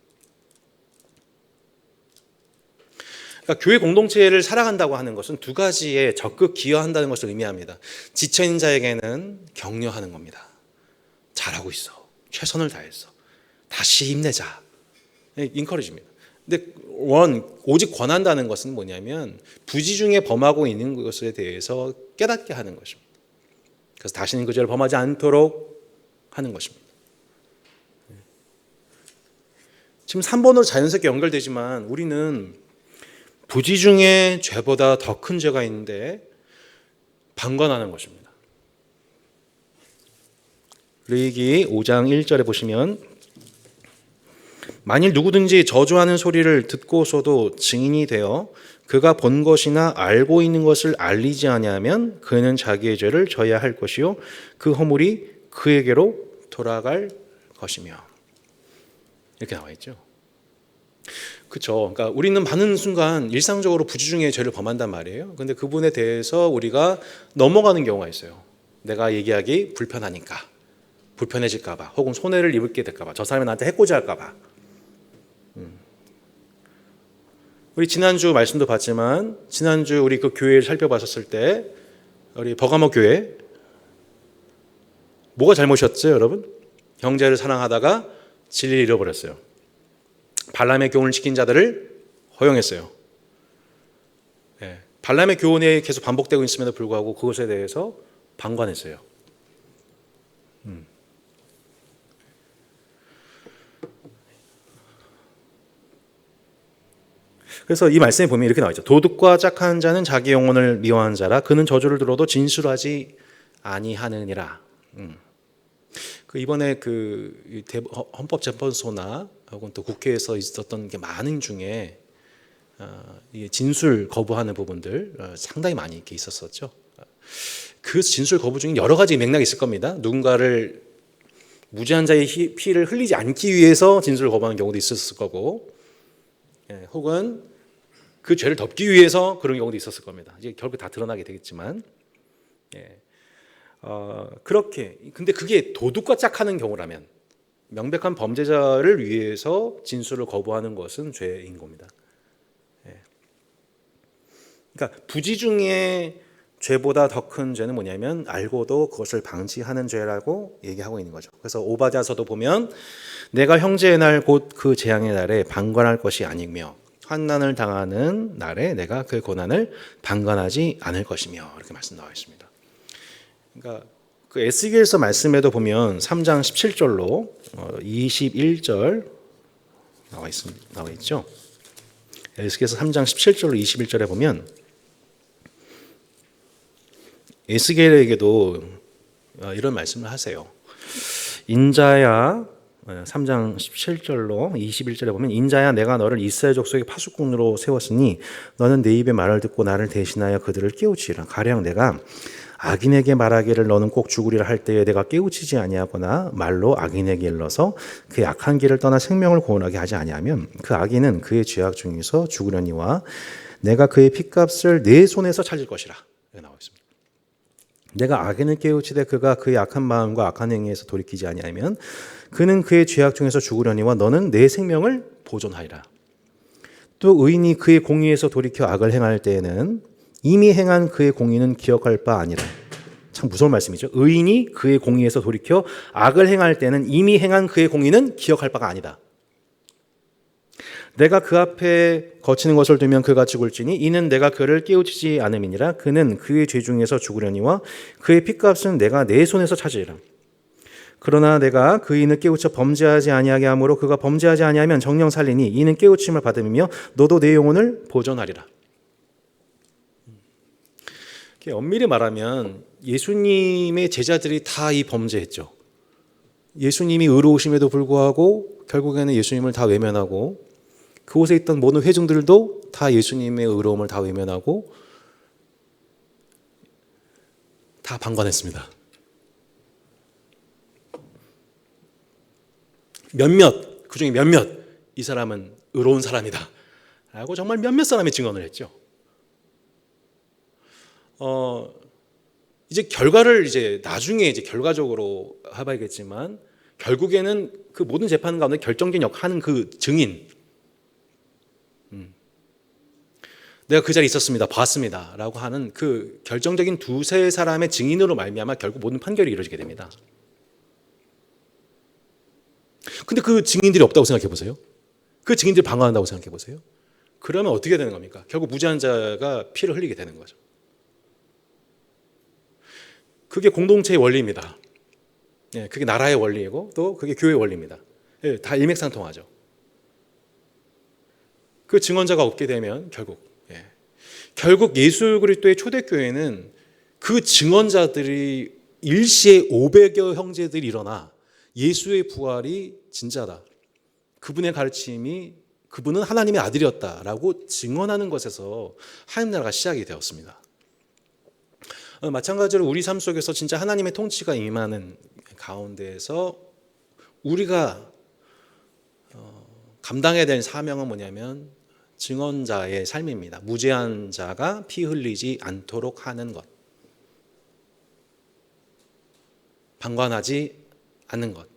Speaker 1: 그러니까 교회 공동체를 살아간다고 하는 것은 두 가지에 적극 기여한다는 것을 의미합니다. 지쳐있는 자에게는 격려하는 겁니다. 잘하고 있어. 최선을 다했어. 다시 힘내자. 인커리지입니다. 근데 오직 권한다는 것은 뭐냐면 부지중에 범하고 있는 것에 대해서 깨닫게 하는 것입니다. 그래서 다시는 그 죄를 범하지 않도록 하는 것입니다. 지금 3번으로 자연스럽게 연결되지만 우리는 부지중에 죄보다 더 큰 죄가 있는데 방관하는 것입니다. 레위기 5장 1절에 보시면 만일 누구든지 저주하는 소리를 듣고서도 증인이 되어 그가 본 것이나 알고 있는 것을 알리지 아니하면 그는 자기의 죄를 져야 할 것이요 그 허물이 그에게로 돌아갈 것이며 이렇게 나와 있죠. 그렇죠. 그러니까 우리는 많은 순간 일상적으로 부지중에 죄를 범한단 말이에요. 그런데 그분에 대해서 우리가 넘어가는 경우가 있어요. 내가 얘기하기 불편하니까, 불편해질까 봐, 혹은 손해를 입게 될까 봐, 저 사람이 나한테 해코지할까 봐. 우리 지난주 말씀도 봤지만 지난주 우리 그 교회를 살펴봤었을 때 우리 버가모 교회 뭐가 잘못이었죠, 여러분? 형제를 사랑하다가 진리를 잃어버렸어요. 발람의 교훈을 지킨 자들을 허용했어요. 네. 발람의 교훈이 계속 반복되고 있음에도 불구하고 그것에 대해서 방관했어요. 그래서 이 말씀에 보면 이렇게 나와 있죠. 도둑과 짝한 자는 자기 영혼을 미워한 자라 그는 저주를 들어도 진술하지 아니하느니라. 그 이번에 그 헌법재판소나 혹은 또 국회에서 있었던 게 많은 중에 진술 거부하는 부분들 상당히 많이 이렇게 있었었죠. 그 진술 거부 중에 여러 가지 맥락이 있을 겁니다. 누군가를 무죄한 자의 피를 흘리지 않기 위해서 진술을 거부하는 경우도 있었을 거고, 혹은 그 죄를 덮기 위해서 그런 경우도 있었을 겁니다. 이제 결국 다 드러나게 되겠지만, 그렇게. 근데 그게 도둑과 짝하는 경우라면 명백한 범죄자를 위해서 진술을 거부하는 것은 죄인 겁니다. 그러니까 부지중에 죄보다 더 큰 죄는 뭐냐면 알고도 그것을 방치하는 죄라고 얘기하고 있는 거죠. 그래서 오바댜서도 보면 내가 형제의 날 곧 그 재앙의 날에 방관할 것이 아니며 환난을 당하는 날에 내가 그 고난을 방관하지 않을 것이며 이렇게 말씀 나와 있습니다. 그러니까 그 에스겔서 말씀에도 보면 3장 17절로 21절 나와 있죠. 에스겔서 3장 17절로 21절에 보면 에스겔에게도 이런 말씀을 하세요. 인자야 3장 17절로 21절에 보면 인자야 내가 너를 이스라엘 족속의 파수꾼으로 세웠으니 너는 내 입의 말을 듣고 나를 대신하여 그들을 깨우치라. 가령 내가 악인에게 말하기를 너는 꼭 죽으리라 할 때에 내가 깨우치지 아니하거나 말로 악인에게 일러서 그의 악한 길을 떠나 생명을 구원하게 하지 아니하면 그 악인은 그의 죄악 중에서 죽으려니와 내가 그의 핏값을 내 손에서 찾을 것이라. 이렇게 나와 있습니다. 내가 악인을 깨우치되 그가 그의 악한 마음과 악한 행위에서 돌이키지 아니하면 그는 그의 죄악 중에서 죽으려니와 너는 내 생명을 보존하리라. 또 의인이 그의 공의에서 돌이켜 악을 행할 때에는 이미 행한 그의 공의는 기억할 바 아니라. 참 무서운 말씀이죠. 의인이 그의 공의에서 돌이켜 악을 행할 때는 이미 행한 그의 공의는 기억할 바가 아니다. 내가 그 앞에 거치는 것을 두면 그가 죽을지니 이는 내가 그를 깨우치지 않음이니라. 그는 그의 죄 중에서 죽으려니와 그의 핏값은 내가 내 손에서 찾으리라. 그러나 내가 그 이인을 깨우쳐 범죄하지 아니하게 하므로 그가 범죄하지 아니하면 정령 살리니 이는 깨우침을 받으며 너도 내 영혼을 보존하리라. 엄밀히 말하면 예수님의 제자들이 다 이 범죄했죠. 예수님이 의로우심에도 불구하고 결국에는 예수님을 다 외면하고 그곳에 있던 모든 회중들도 다 예수님의 의로움을 다 외면하고 다 방관했습니다. 몇몇, 그중에 몇몇 이 사람은 의로운 사람이다 라고 정말 몇몇 사람이 증언을 했죠. 이제 결과를 이제 나중에 이제 결과적으로 해봐야겠지만 결국에는 그 모든 재판 가운데 결정적인 역할을 하는 그 증인, 내가 그 자리에 있었습니다, 봤습니다 라고 하는 그 결정적인 두세 사람의 증인으로 말미암아 결국 모든 판결이 이루어지게 됩니다. 근데 그 증인들이 없다고 생각해 보세요. 그 증인들이 방관한다고 생각해 보세요. 그러면 어떻게 되는 겁니까? 결국 무죄한 자가 피를 흘리게 되는 거죠. 그게 공동체의 원리입니다. 그게 나라의 원리이고 또 그게 교회의 원리입니다. 다 일맥상통하죠. 그 증언자가 없게 되면 결국 예수 그리스도의 초대교회는 그 증언자들이 일시에 500여 형제들이 일어나 예수의 부활이 진짜다, 그분의 가르침이 그분은 하나님의 아들이었다라고 증언하는 것에서 하나님 나라가 시작이 되었습니다. 마찬가지로 우리 삶 속에서 진짜 하나님의 통치가 임하는 가운데에서 우리가 감당해야 될 사명은 뭐냐면 증언자의 삶입니다. 무죄한 자가 피 흘리지 않도록 하는 것, 방관하지 않는 것.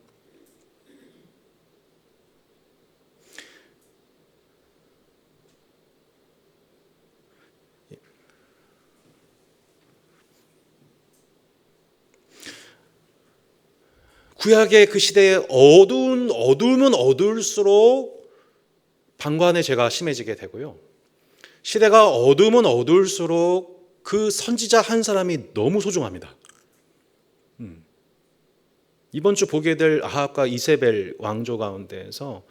Speaker 1: 구약의 그 시대에 어두우면 어두울수록 방관의 죄가 심해지게 되고요. 시대가 어두우면 어두울수록 그 선지자 한 사람이 너무 소중합니다. 이번 주 보게 될 아합과 이세벨 왕조 가운데에서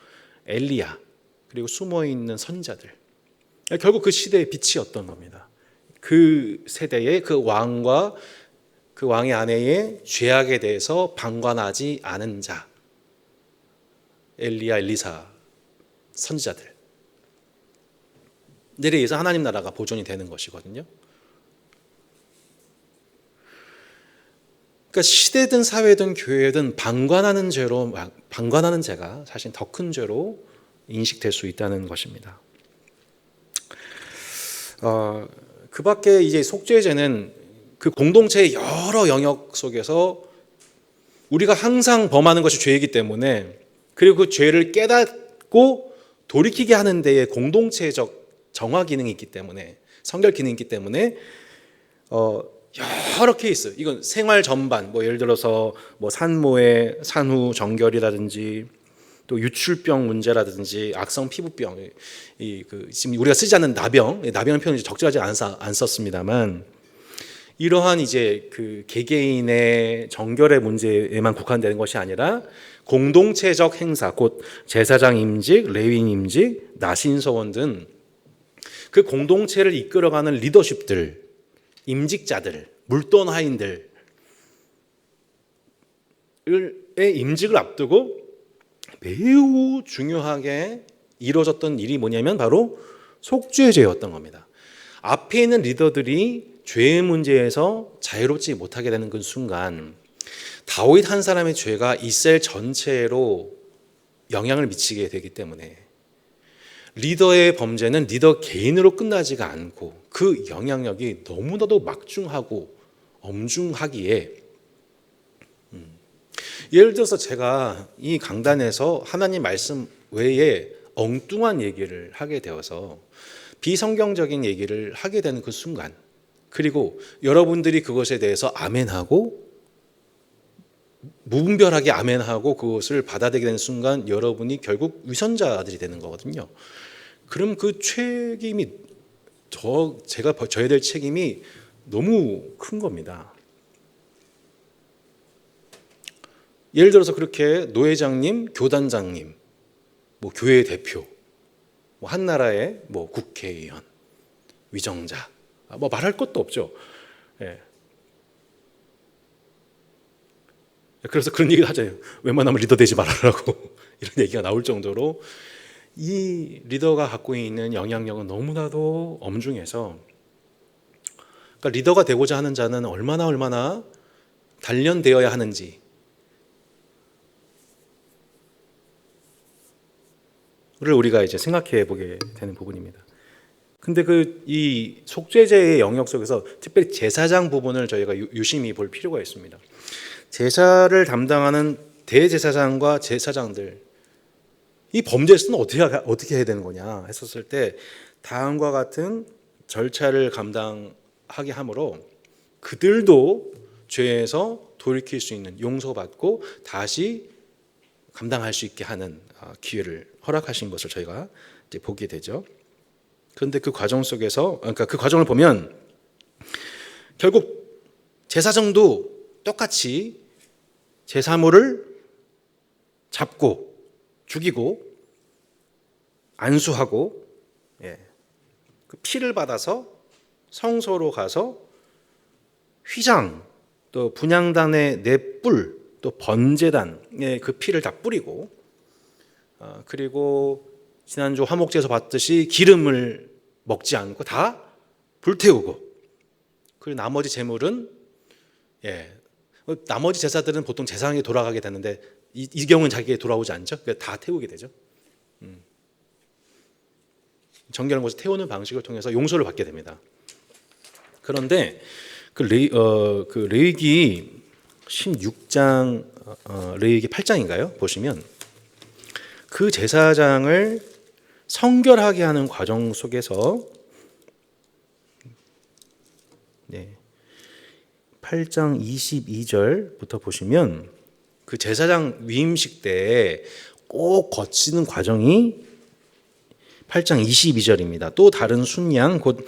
Speaker 1: 엘리야 그리고 숨어있는 선지자들, 결국 그 시대의 빛이었던 겁니다. 그 세대의 그 왕과 그 왕의 아내의 죄악에 대해서 방관하지 않은 자, 엘리야, 엘리사 선지자들, 내에 의해서 하나님 나라가 보존이 되는 것이거든요. 그러니까 시대든 사회든 교회든 방관하는 죄가 사실 더 큰 죄로 인식될 수 있다는 것입니다. 그 밖에 이제 속죄죄는 그 공동체의 여러 영역 속에서 우리가 항상 범하는 것이 죄이기 때문에, 그리고 그 죄를 깨닫고 돌이키게 하는 데에 공동체적 정화 기능이 있기 때문에, 성결 기능이 있기 때문에 여러 케이스, 이건 생활 전반, 예를 들어서 산모의 산후 정결이라든지 또 유출병 문제라든지 악성 피부병, 지금 우리가 쓰지 않는 나병의 표현을 적절하지 안 썼습니다만, 이러한 이제 그 개개인의 정결의 문제에만 국한되는 것이 아니라 공동체적 행사, 곧 제사장 임직, 레위인 임직, 나신서원 등 그 공동체를 이끌어가는 리더십들, 임직자들, 물돈 하인들의 임직을 앞두고 매우 중요하게 이루어졌던 일이 뭐냐면 바로 속죄제였던 겁니다. 앞에 있는 리더들이 죄의 문제에서 자유롭지 못하게 되는 그 순간 다윗 한 사람의 죄가 이스라엘 전체로 영향을 미치게 되기 때문에 리더의 범죄는 리더 개인으로 끝나지가 않고 그 영향력이 너무나도 막중하고 엄중하기에 예를 들어서 제가 이 강단에서 하나님 말씀 외에 엉뚱한 얘기를 하게 되어서 비성경적인 얘기를 하게 되는 그 순간, 그리고 여러분들이 그것에 대해서 아멘하고 무분별하게 아멘하고 그것을 받아들이게 되는 순간 여러분이 결국 위선자들이 되는 거거든요. 그럼 그 책임이 제가 져야 될 책임이 너무 큰 겁니다. 예를 들어서 그렇게 노회장님, 교단장님, 뭐 교회 대표, 뭐 한 나라의 뭐 국회의원, 위정자, 뭐 말할 것도 없죠. 예. 그래서 그런 얘기를 하잖아요. 웬만하면 리더 되지 말아라고 이런 얘기가 나올 정도로 이 리더가 갖고 있는 영향력은 너무나도 엄중해서, 그러니까 리더가 되고자 하는 자는 얼마나 단련되어야 하는지 를 우리가 이제 생각해 보게 되는 부분입니다. 근데 이 속죄제의 영역 속에서 특별히 제사장 부분을 저희가 유심히 볼 필요가 있습니다. 제사를 담당하는 대제사장과 제사장들, 이 범죄에서는 어떻게 해야 되는 거냐 했었을 때 다음과 같은 절차를 감당하게 하므로 그들도 죄에서 돌이킬 수 있는, 용서받고 다시 감당할 수 있게 하는 기회를 허락하신 것을 저희가 이제 보게 되죠. 그런데 그 과정 속에서, 그러니까 그 과정을 보면 결국 제사장도 똑같이 제사물을 잡고 죽이고 안수하고, 그 피를 받아서 성소로 가서 휘장, 또 분향단의 넷불, 또 번제단에 그 피를 다 뿌리고, 그리고 지난주 화목제에서 봤듯이 기름을 먹지 않고 다 불태우고, 그리고 나머지 제물은 나머지 제사들은 보통 제사장이 돌아가게 되는데 이 경우는 자기에게 돌아오지 않죠. 다 태우게 되죠. 정결한 곳에 태우는 방식을 통해서 용서를 받게 됩니다. 그런데 그 레위기 16장, 레위기 8장인가요? 보시면 그 제사장을 성결하게 하는 과정 속에서 8장 22절부터 보시면 그 제사장 위임식 때 꼭 거치는 과정이 8장 22절입니다. 또 다른 순양 곧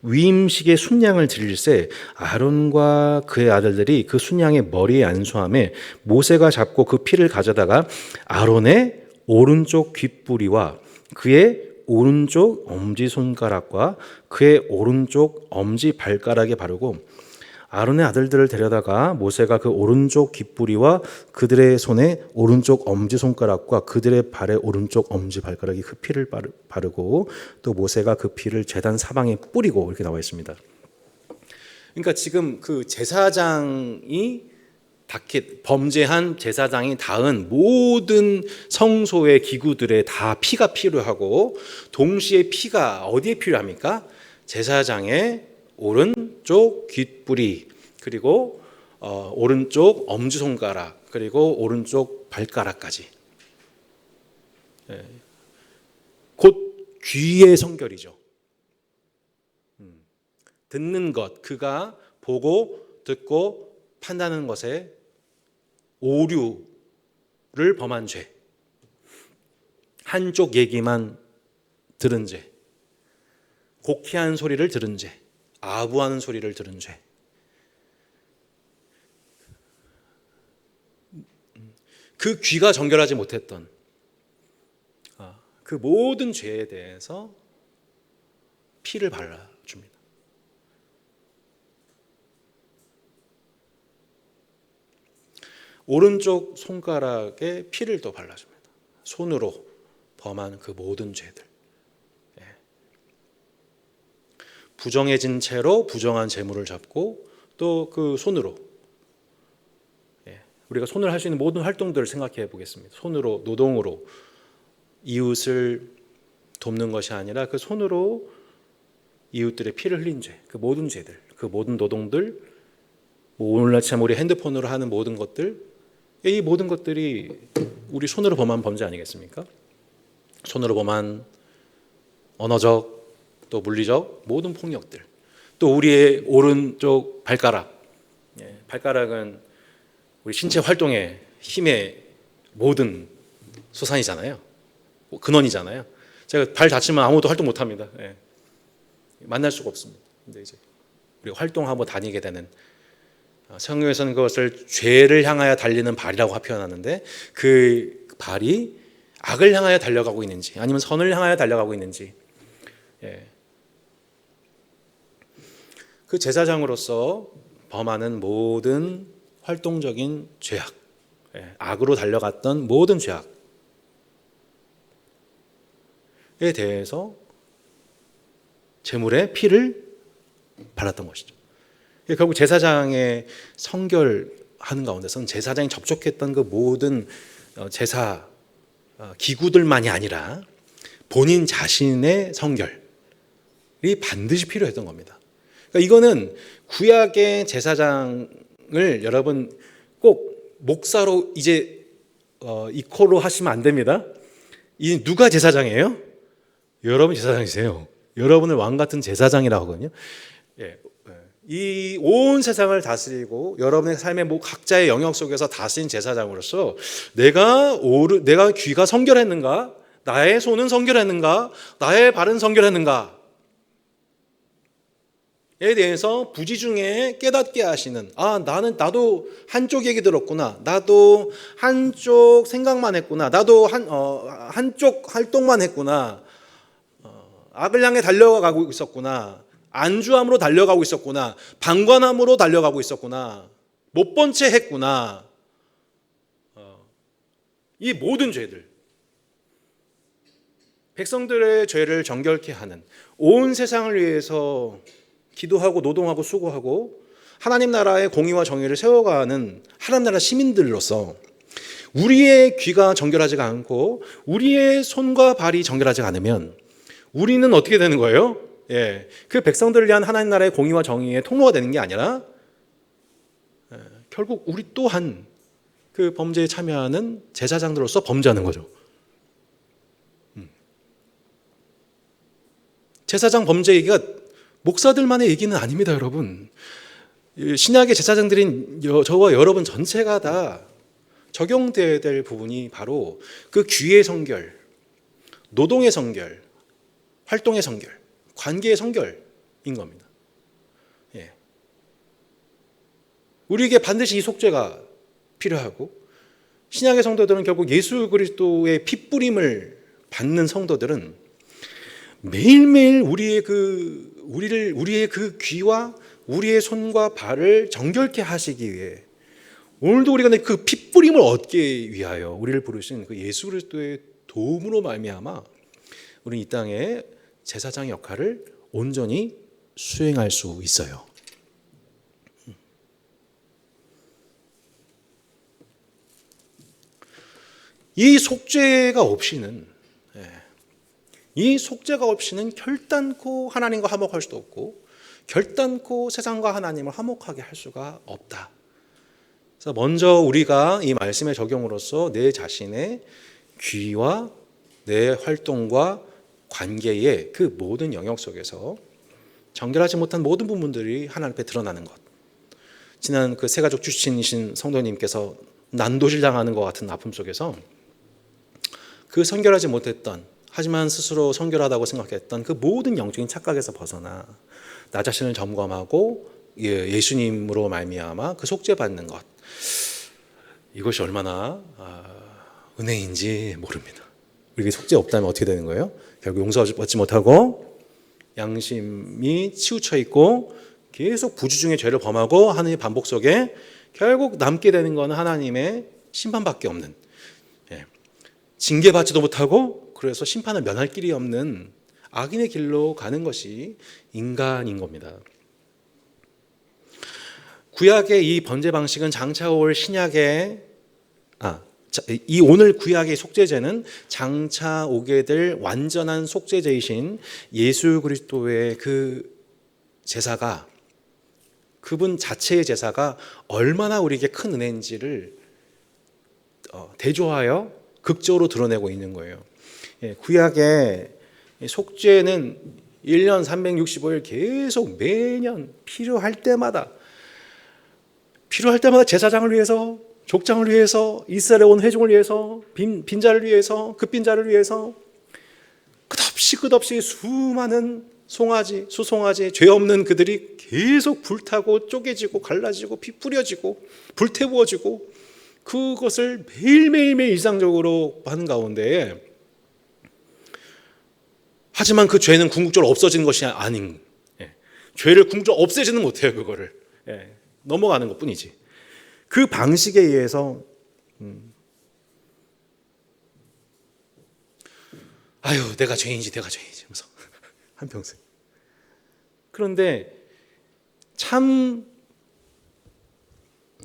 Speaker 1: 위임식의 순양을 드릴새 아론과 그의 아들들이 그 순양의 머리에 안수하며 모세가 잡고 그 피를 가져다가 아론의 오른쪽 귓뿌리와 그의 오른쪽 엄지손가락과 그의 오른쪽 엄지발가락에 바르고 아론의 아들들을 데려다가 모세가 그 오른쪽 귓뿌리와 그들의 손에 오른쪽 엄지손가락과 그들의 발에 오른쪽 엄지발가락에 그 피를 바르고 또 모세가 그 피를 제단 사방에 뿌리고, 이렇게 나와 있습니다. 그러니까 지금 그 제사장이 범죄한 제사장이 닿은 모든 성소의 기구들에 다 피가 필요하고, 동시에 피가 어디에 필요합니까? 제사장의 오른쪽 귓뿌리, 그리고 오른쪽 엄지손가락, 그리고 오른쪽 발가락까지. 곧 귀의 성결이죠. 듣는 것, 그가 보고 듣고 판단하는 것에 오류를 범한 죄, 한쪽 얘기만 들은 죄, 곡해한 소리를 들은 죄, 아부하는 소리를 들은 죄, 그 귀가 정결하지 못했던 그 모든 죄에 대해서 피를 발라줍니다. 오른쪽 손가락에 피를 또 발라줍니다. 손으로 범한 그 모든 죄들, 부정해진 채로 부정한 재물을 잡고 또 그 손으로, 우리가 손을 할 수 있는 모든 활동들을 생각해 보겠습니다. 손으로, 노동으로 이웃을 돕는 것이 아니라 그 손으로 이웃들의 피를 흘린 죄, 그 모든 죄들, 그 모든 노동들, 오늘날 참 우리 핸드폰으로 하는 모든 것들, 이 모든 것들이 우리 손으로 범한 범죄 아니겠습니까? 손으로 범한 언어적 또 물리적 모든 폭력들, 또 우리의 오른쪽 발가락, 발가락은 우리 신체 활동의 힘의 모든 수산이잖아요. 근원이잖아요. 제가 발 다치면 아무것도 활동 못합니다. 만날 수가 없습니다. 근데 이제 우리가 활동하고 다니게 되는, 성경에서는 그것을 죄를 향하여 달리는 발이라고 표현하는데, 그 발이 악을 향하여 달려가고 있는지 아니면 선을 향하여 달려가고 있는지, 그 제사장으로서 범하는 모든 활동적인 죄악, 악으로 달려갔던 모든 죄악에 대해서 제물의 피를 발랐던 것이죠. 결국 제사장의 성결하는 가운데서는 제사장이 접촉했던 그 모든 제사 기구들만이 아니라 본인 자신의 성결이 반드시 필요했던 겁니다. 그러니까 이거는 구약의 제사장을 여러분 꼭 목사로 이제 이코로 하시면 안 됩니다. 이 누가 제사장이에요? 여러분 제사장이세요. 여러분을 왕 같은 제사장이라고 하거든요. 이 온 세상을 다스리고 여러분의 삶의 각자의 영역 속에서 다스린 제사장으로서 내가 귀가 성결했는가? 나의 손은 성결했는가? 나의 발은 성결했는가? 에 대해서 부지중에 깨닫게 하시는, 나도 한쪽 얘기 들었구나, 나도 한쪽 생각만 했구나, 나도 한쪽 활동만 했구나, 악을 향해 달려가고 있었구나, 안주함으로 달려가고 있었구나, 방관함으로 달려가고 있었구나, 못 본 채 했구나. 이 모든 죄들, 백성들의 죄를 정결케 하는, 온 세상을 위해서 기도하고 노동하고 수고하고 하나님 나라의 공의와 정의를 세워가는 하나님 나라 시민들로서 우리의 귀가 정결하지가 않고 우리의 손과 발이 정결하지가 않으면 우리는 어떻게 되는 거예요? 그 백성들을 위한 하나님 나라의 공의와 정의의 통로가 되는 게 아니라 결국 우리 또한 그 범죄에 참여하는 제사장들로서 범죄하는 거죠. 제사장 범죄 얘기가 목사들만의 얘기는 아닙니다, 여러분. 신약의 제사장들인 저와 여러분 전체가 다 적용되어야 될 부분이 바로 그 귀의 성결, 노동의 성결, 활동의 성결, 관계의 성결인 겁니다. 우리에게 반드시 이 속죄가 필요하고, 신약의 성도들은 결국 예수 그리스도의 핏부림을 받는 성도들은 매일매일 우리의 그 귀와 우리의 손과 발을 정결케 하시기 위해, 오늘도 우리가 그 핏부림을 얻기 위하여 우리를 부르신 그 예수 그리스도의 도움으로 말미암아 우리는 이 땅에 제사장 역할을 온전히 수행할 수 있어요. 이 속죄가 없이는 결단코 하나님과 화목할 수도 없고 결단코 세상과 하나님을 화목하게 할 수가 없다. 그래서 먼저 우리가 이 말씀의 적용으로서 내 자신의 귀와 내 활동과 관계의 그 모든 영역 속에서 정결하지 못한 모든 부분들이 하나님 앞에 드러나는 것. 지난 그 세가족 출신이신 성도님께서 난도질 당하는 것 같은 아픔 속에서 그 성결하지 못했던, 하지만 스스로 성결하다고 생각했던 그 모든 영적인 착각에서 벗어나 나 자신을 점검하고 예수님으로 말미암아 그 속죄받는 것, 이것이 얼마나 은혜인지 모릅니다. 우리에게 속죄 없다면 어떻게 되는 거예요? 결국 용서받지 못하고 양심이 치우쳐 있고 계속 부주중의 죄를 범하고 하는 이 반복 속에 결국 남게 되는 것은 하나님의 심판밖에 없는, 징계받지도 못하고 그래서 심판을 면할 길이 없는 악인의 길로 가는 것이 인간인 겁니다. 구약의 이 번제 방식은 장차 올 신약의 이 오늘 구약의 속죄제는 장차 오게 될 완전한 속죄제이신 예수 그리스도의 그 제사가, 그분 자체의 제사가 얼마나 우리에게 큰 은혜인지를 대조하여 극적으로 드러내고 있는 거예요. 구약의 속죄는 1년 365일 계속 매년 필요할 때마다 제사장을 위해서, 족장을 위해서, 이스라엘에 온 회중을 위해서, 빈자를 위해서, 급빈자를 위해서 끝없이 수많은 송아지, 수송아지, 죄 없는 그들이 계속 불타고 쪼개지고 갈라지고 피 뿌려지고 불태워지고 그것을 매일매일 일상적으로 하는 가운데, 하지만 그 죄는 궁극적으로 없어지는 것이 아닌, 죄를 궁극적으로 없애지는 못해요. 그거를 넘어가는 것뿐이지. 그 방식에 의해서 내가 죄인이지 하면서 한평생. 그런데 참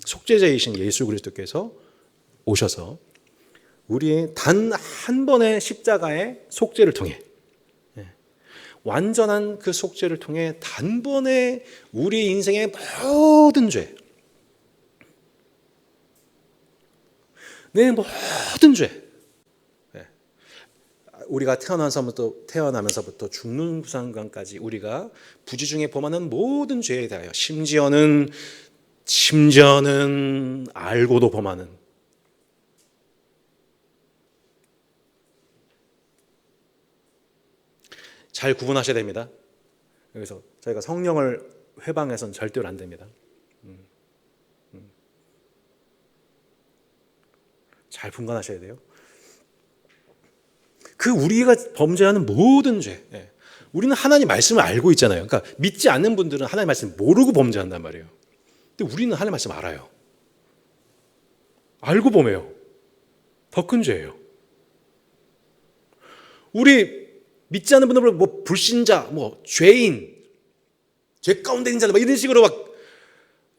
Speaker 1: 속죄자이신 예수 그리스도께서 오셔서 우리의 단 한 번의 십자가의 속죄를 통해, 완전한 그 속죄를 통해 단번에 우리 인생의 모든 죄, 내 모든 죄, 우리가 태어나면서부터 죽는 순간까지 우리가 부지 중에 범하는 모든 죄에 대하여, 심지어는 알고도 범하는, 잘 구분하셔야 됩니다. 그래서 저희가 성령을 회방해서는 절대로 안 됩니다. 잘 분간하셔야 돼요. 그 우리가 범죄하는 모든 죄, 우리는 하나님 말씀을 알고 있잖아요. 그러니까 믿지 않는 분들은 하나님 말씀 모르고 범죄한단 말이에요. 근데 우리는 하나님 말씀 알아요. 알고 범해요. 더 큰 죄예요. 우리 믿지 않는 분들은 불신자, 죄인, 죄 가운데 있는 자들 이런 식으로 막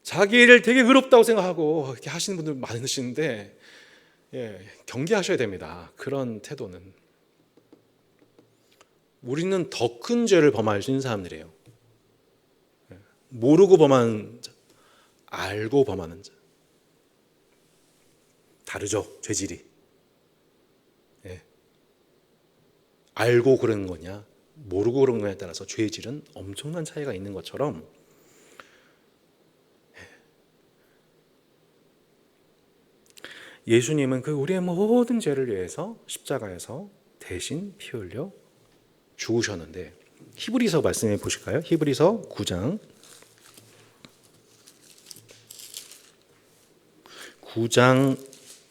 Speaker 1: 자기를 되게 의롭다고 생각하고 이렇게 하시는 분들 많으시는데, 경계하셔야 됩니다. 그런 태도는. 우리는 더 큰 죄를 범할 수 있는 사람들이에요. 모르고 범하는 자, 알고 범하는 자. 다르죠, 죄질이. 알고 그런 거냐, 모르고 그런 거냐에 따라서 죄질은 엄청난 차이가 있는 것처럼, 예수님은 그 우리의 모든 죄를 위해서 십자가에서 대신 피 흘려 죽으셨는데, 히브리서 말씀해 보실까요? 히브리서 9장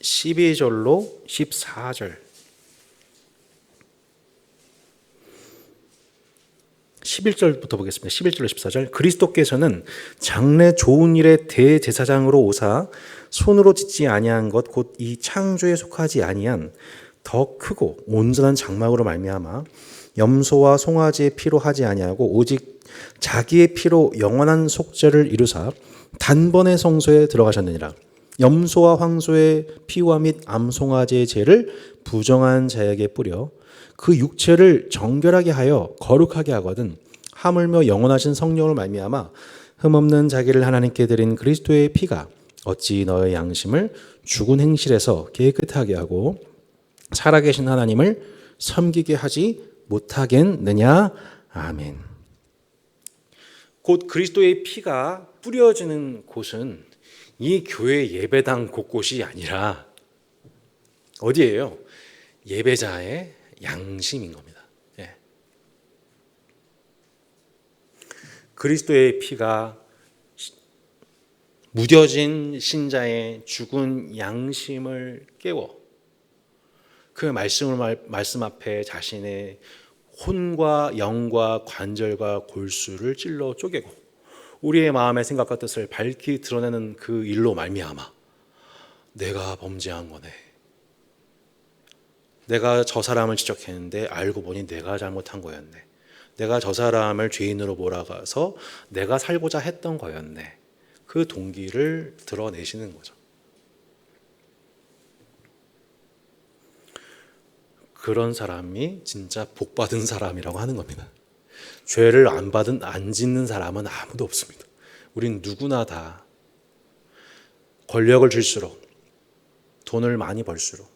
Speaker 1: 12절로 14절, 11절부터 보겠습니다. 11절로 14절. 그리스도께서는 장래 좋은 일의 대제사장으로 오사 손으로 짓지 아니한 것 곧 이 창조에 속하지 아니한 더 크고 온전한 장막으로 말미암아 염소와 송아지의 피로 하지 아니하고 오직 자기의 피로 영원한 속죄를 이루사 단번에 성소에 들어가셨느니라. 염소와 황소의 피와 및 암송아지의 죄를 부정한 자에게 뿌려 그 육체를 정결하게 하여 거룩하게 하거든 하물며 영원하신 성령을 말미암아 흠없는 자기를 하나님께 드린 그리스도의 피가 어찌 너의 양심을 죽은 행실에서 깨끗하게 하고 살아계신 하나님을 섬기게 하지 못하겠느냐. 아멘. 곧 그리스도의 피가 뿌려지는 곳은 이 교회 예배당 곳곳이 아니라 어디예요? 예배자의 양심인 겁니다. 그리스도의 피가 무뎌진 신자의 죽은 양심을 깨워 그 말씀 앞에 자신의 혼과 영과 관절과 골수를 찔러 쪼개고 우리의 마음의 생각과 뜻을 밝히 드러내는 그 일로 말미암아 내가 범죄한 거네, 내가 저 사람을 지적했는데 알고 보니 내가 잘못한 거였네. 내가 저 사람을 죄인으로 몰아가서 내가 살고자 했던 거였네. 그 동기를 드러내시는 거죠. 그런 사람이 진짜 복받은 사람이라고 하는 겁니다. 죄를 안 짓는 사람은 아무도 없습니다. 우린 누구나 다 권력을 줄수록, 돈을 많이 벌수록,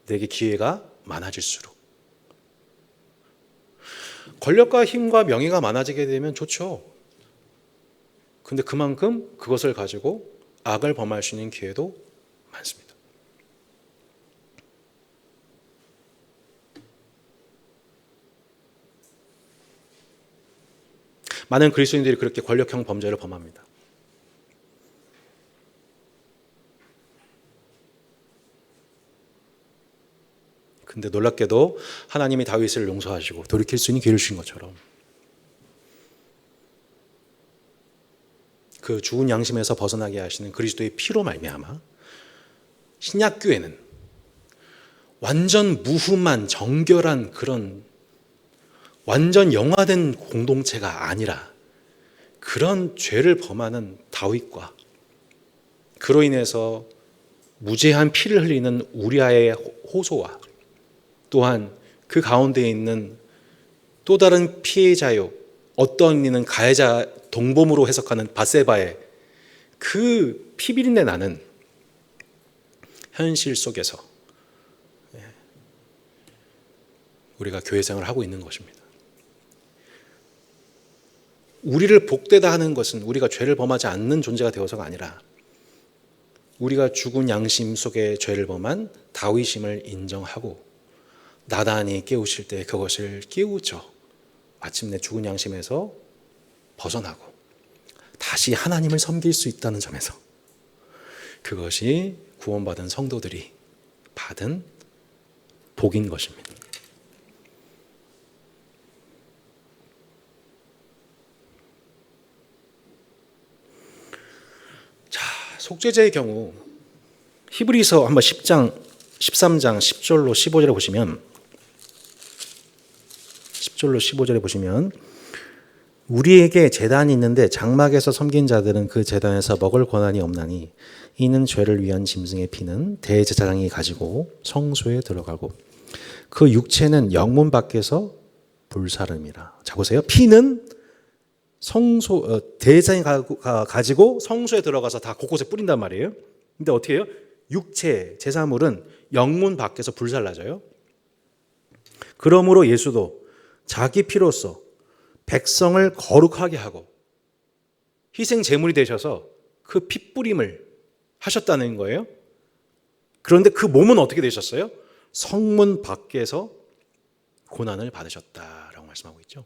Speaker 1: 내게 기회가 많아질수록, 권력과 힘과 명예가 많아지게 되면 좋죠. 근데 그만큼 그것을 가지고 악을 범할 수 있는 기회도 많습니다. 많은 그리스도인들이 그렇게 권력형 범죄를 범합니다. 근데 놀랍게도 하나님이 다윗을 용서하시고 돌이킬 수 있는 기회를 주신 것처럼 그 죽은 양심에서 벗어나게 하시는 그리스도의 피로 말미암아 신약교회는 완전 무흠한 정결한 그런 완전 영화된 공동체가 아니라 그런 죄를 범하는 다윗과 그로 인해서 무죄한 피를 흘리는 우리아의 호소와 또한 그 가운데 있는 또 다른 피해자요, 어떤 이는 가해자 동범으로 해석하는 밧세바의 그 피비린내 나는 현실 속에서 우리가 교회 생활을 하고 있는 것입니다. 우리를 복되다 하는 것은 우리가 죄를 범하지 않는 존재가 되어서가 아니라 우리가 죽은 양심 속에 죄를 범한 다윗임을 인정하고 나단이 깨우칠 때 그것을 깨우쳐 마침내 죽은 양심에서 벗어나고 다시 하나님을 섬길 수 있다는 점에서 그것이 구원받은 성도들이 받은 복인 것입니다. 자, 속죄제의 경우 히브리서 한번 10장, 13장 10절로 15절에 보시면 10절로 15절에 보시면 우리에게 제단이 있는데 장막에서 섬긴 자들은 그 제단에서 먹을 권한이 없나니 이는 죄를 위한 짐승의 피는 대제사장이 가지고 성소에 들어가고 그 육체는 영문 밖에서 불사름이라. 자 보세요. 피는 대제사장이 가지고 성소에 들어가서 다 곳곳에 뿌린단 말이에요. 근데 어떻게 해요? 육체, 제사물은 영문 밖에서 불살라져요. 그러므로 예수도 자기 피로써 백성을 거룩하게 하고 희생 제물이 되셔서 그 핏뿌림을 하셨다는 거예요. 그런데 그 몸은 어떻게 되셨어요? 성문 밖에서 고난을 받으셨다라고 말씀하고 있죠.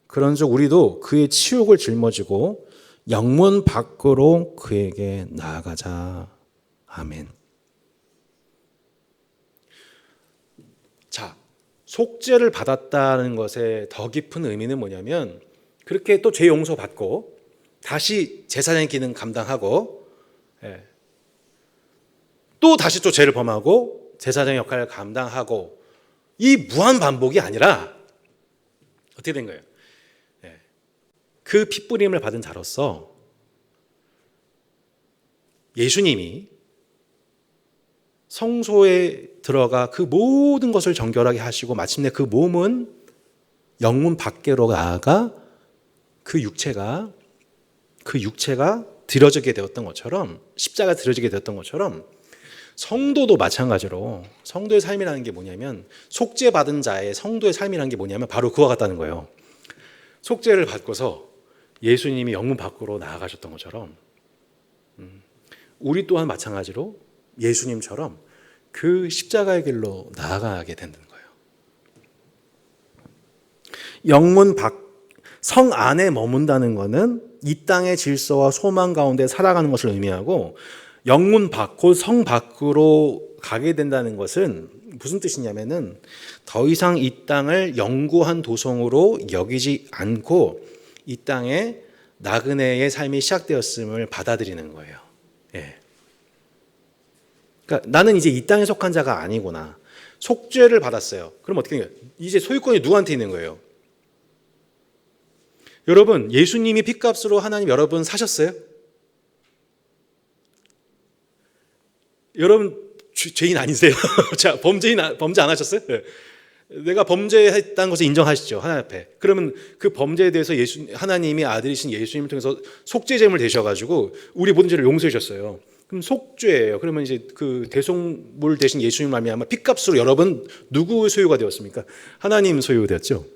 Speaker 1: 그런즉 우리도 그의 치욕을 짊어지고 영문 밖으로 그에게 나아가자. 아멘. 자, 속죄를 받았다는 것의 더 깊은 의미는 뭐냐면 그렇게 또 죄 용서 받고 다시 제사장의 기능 감당하고 또 다시 또 죄를 범하고 제사장의 역할을 감당하고 이 무한 반복이 아니라 어떻게 된 거예요? 그 핏부림을 받은 자로서 예수님이 성소에 들어가 그 모든 것을 정결하게 하시고 마침내 그 몸은 영문 밖으로 나아가 그 육체가 드려지게 되었던 것처럼 십자가 드려지게 되었던 것처럼 성도도 마찬가지로 성도의 삶이라는 게 뭐냐면 속죄받은 자의 성도의 삶이라는 게 뭐냐면 바로 그와 같다는 거예요. 속죄를 받고서 예수님이 영문 밖으로 나아가셨던 것처럼 우리 또한 마찬가지로 예수님처럼 그 십자가의 길로 나아가게 되는 거예요. 영문 밖, 성 안에 머문다는 것은 이 땅의 질서와 소망 가운데 살아가는 것을 의미하고 영문 밖, 곧 성 밖으로 가게 된다는 것은 무슨 뜻이냐면은 더 이상 이 땅을 영구한 도성으로 여기지 않고 이 땅에 나그네의 삶이 시작되었음을 받아들이는 거예요. 예. 그러니까 나는 이제 이 땅에 속한 자가 아니구나. 속죄를 받았어요. 그럼 어떻게 돼요? 이제 소유권이 누구한테 있는 거예요? 여러분, 예수님이 핏값으로 하나님 여러분 사셨어요? 여러분 죄인 아니세요? 자, 범죄 안 하셨어요? 네. 내가 범죄했다는 것을 인정하시죠, 하나님 앞에. 그러면 그 범죄에 대해서 하나님이 아들이신 예수님을 통해서 속죄제물 되셔가지고 우리 모든 죄를 용서해 주셨어요. 그럼 속죄예요. 그러면 이제 그 대속물 대신 예수님 말미암아 핏값으로 여러분 누구 소유가 되었습니까? 하나님 소유되었죠.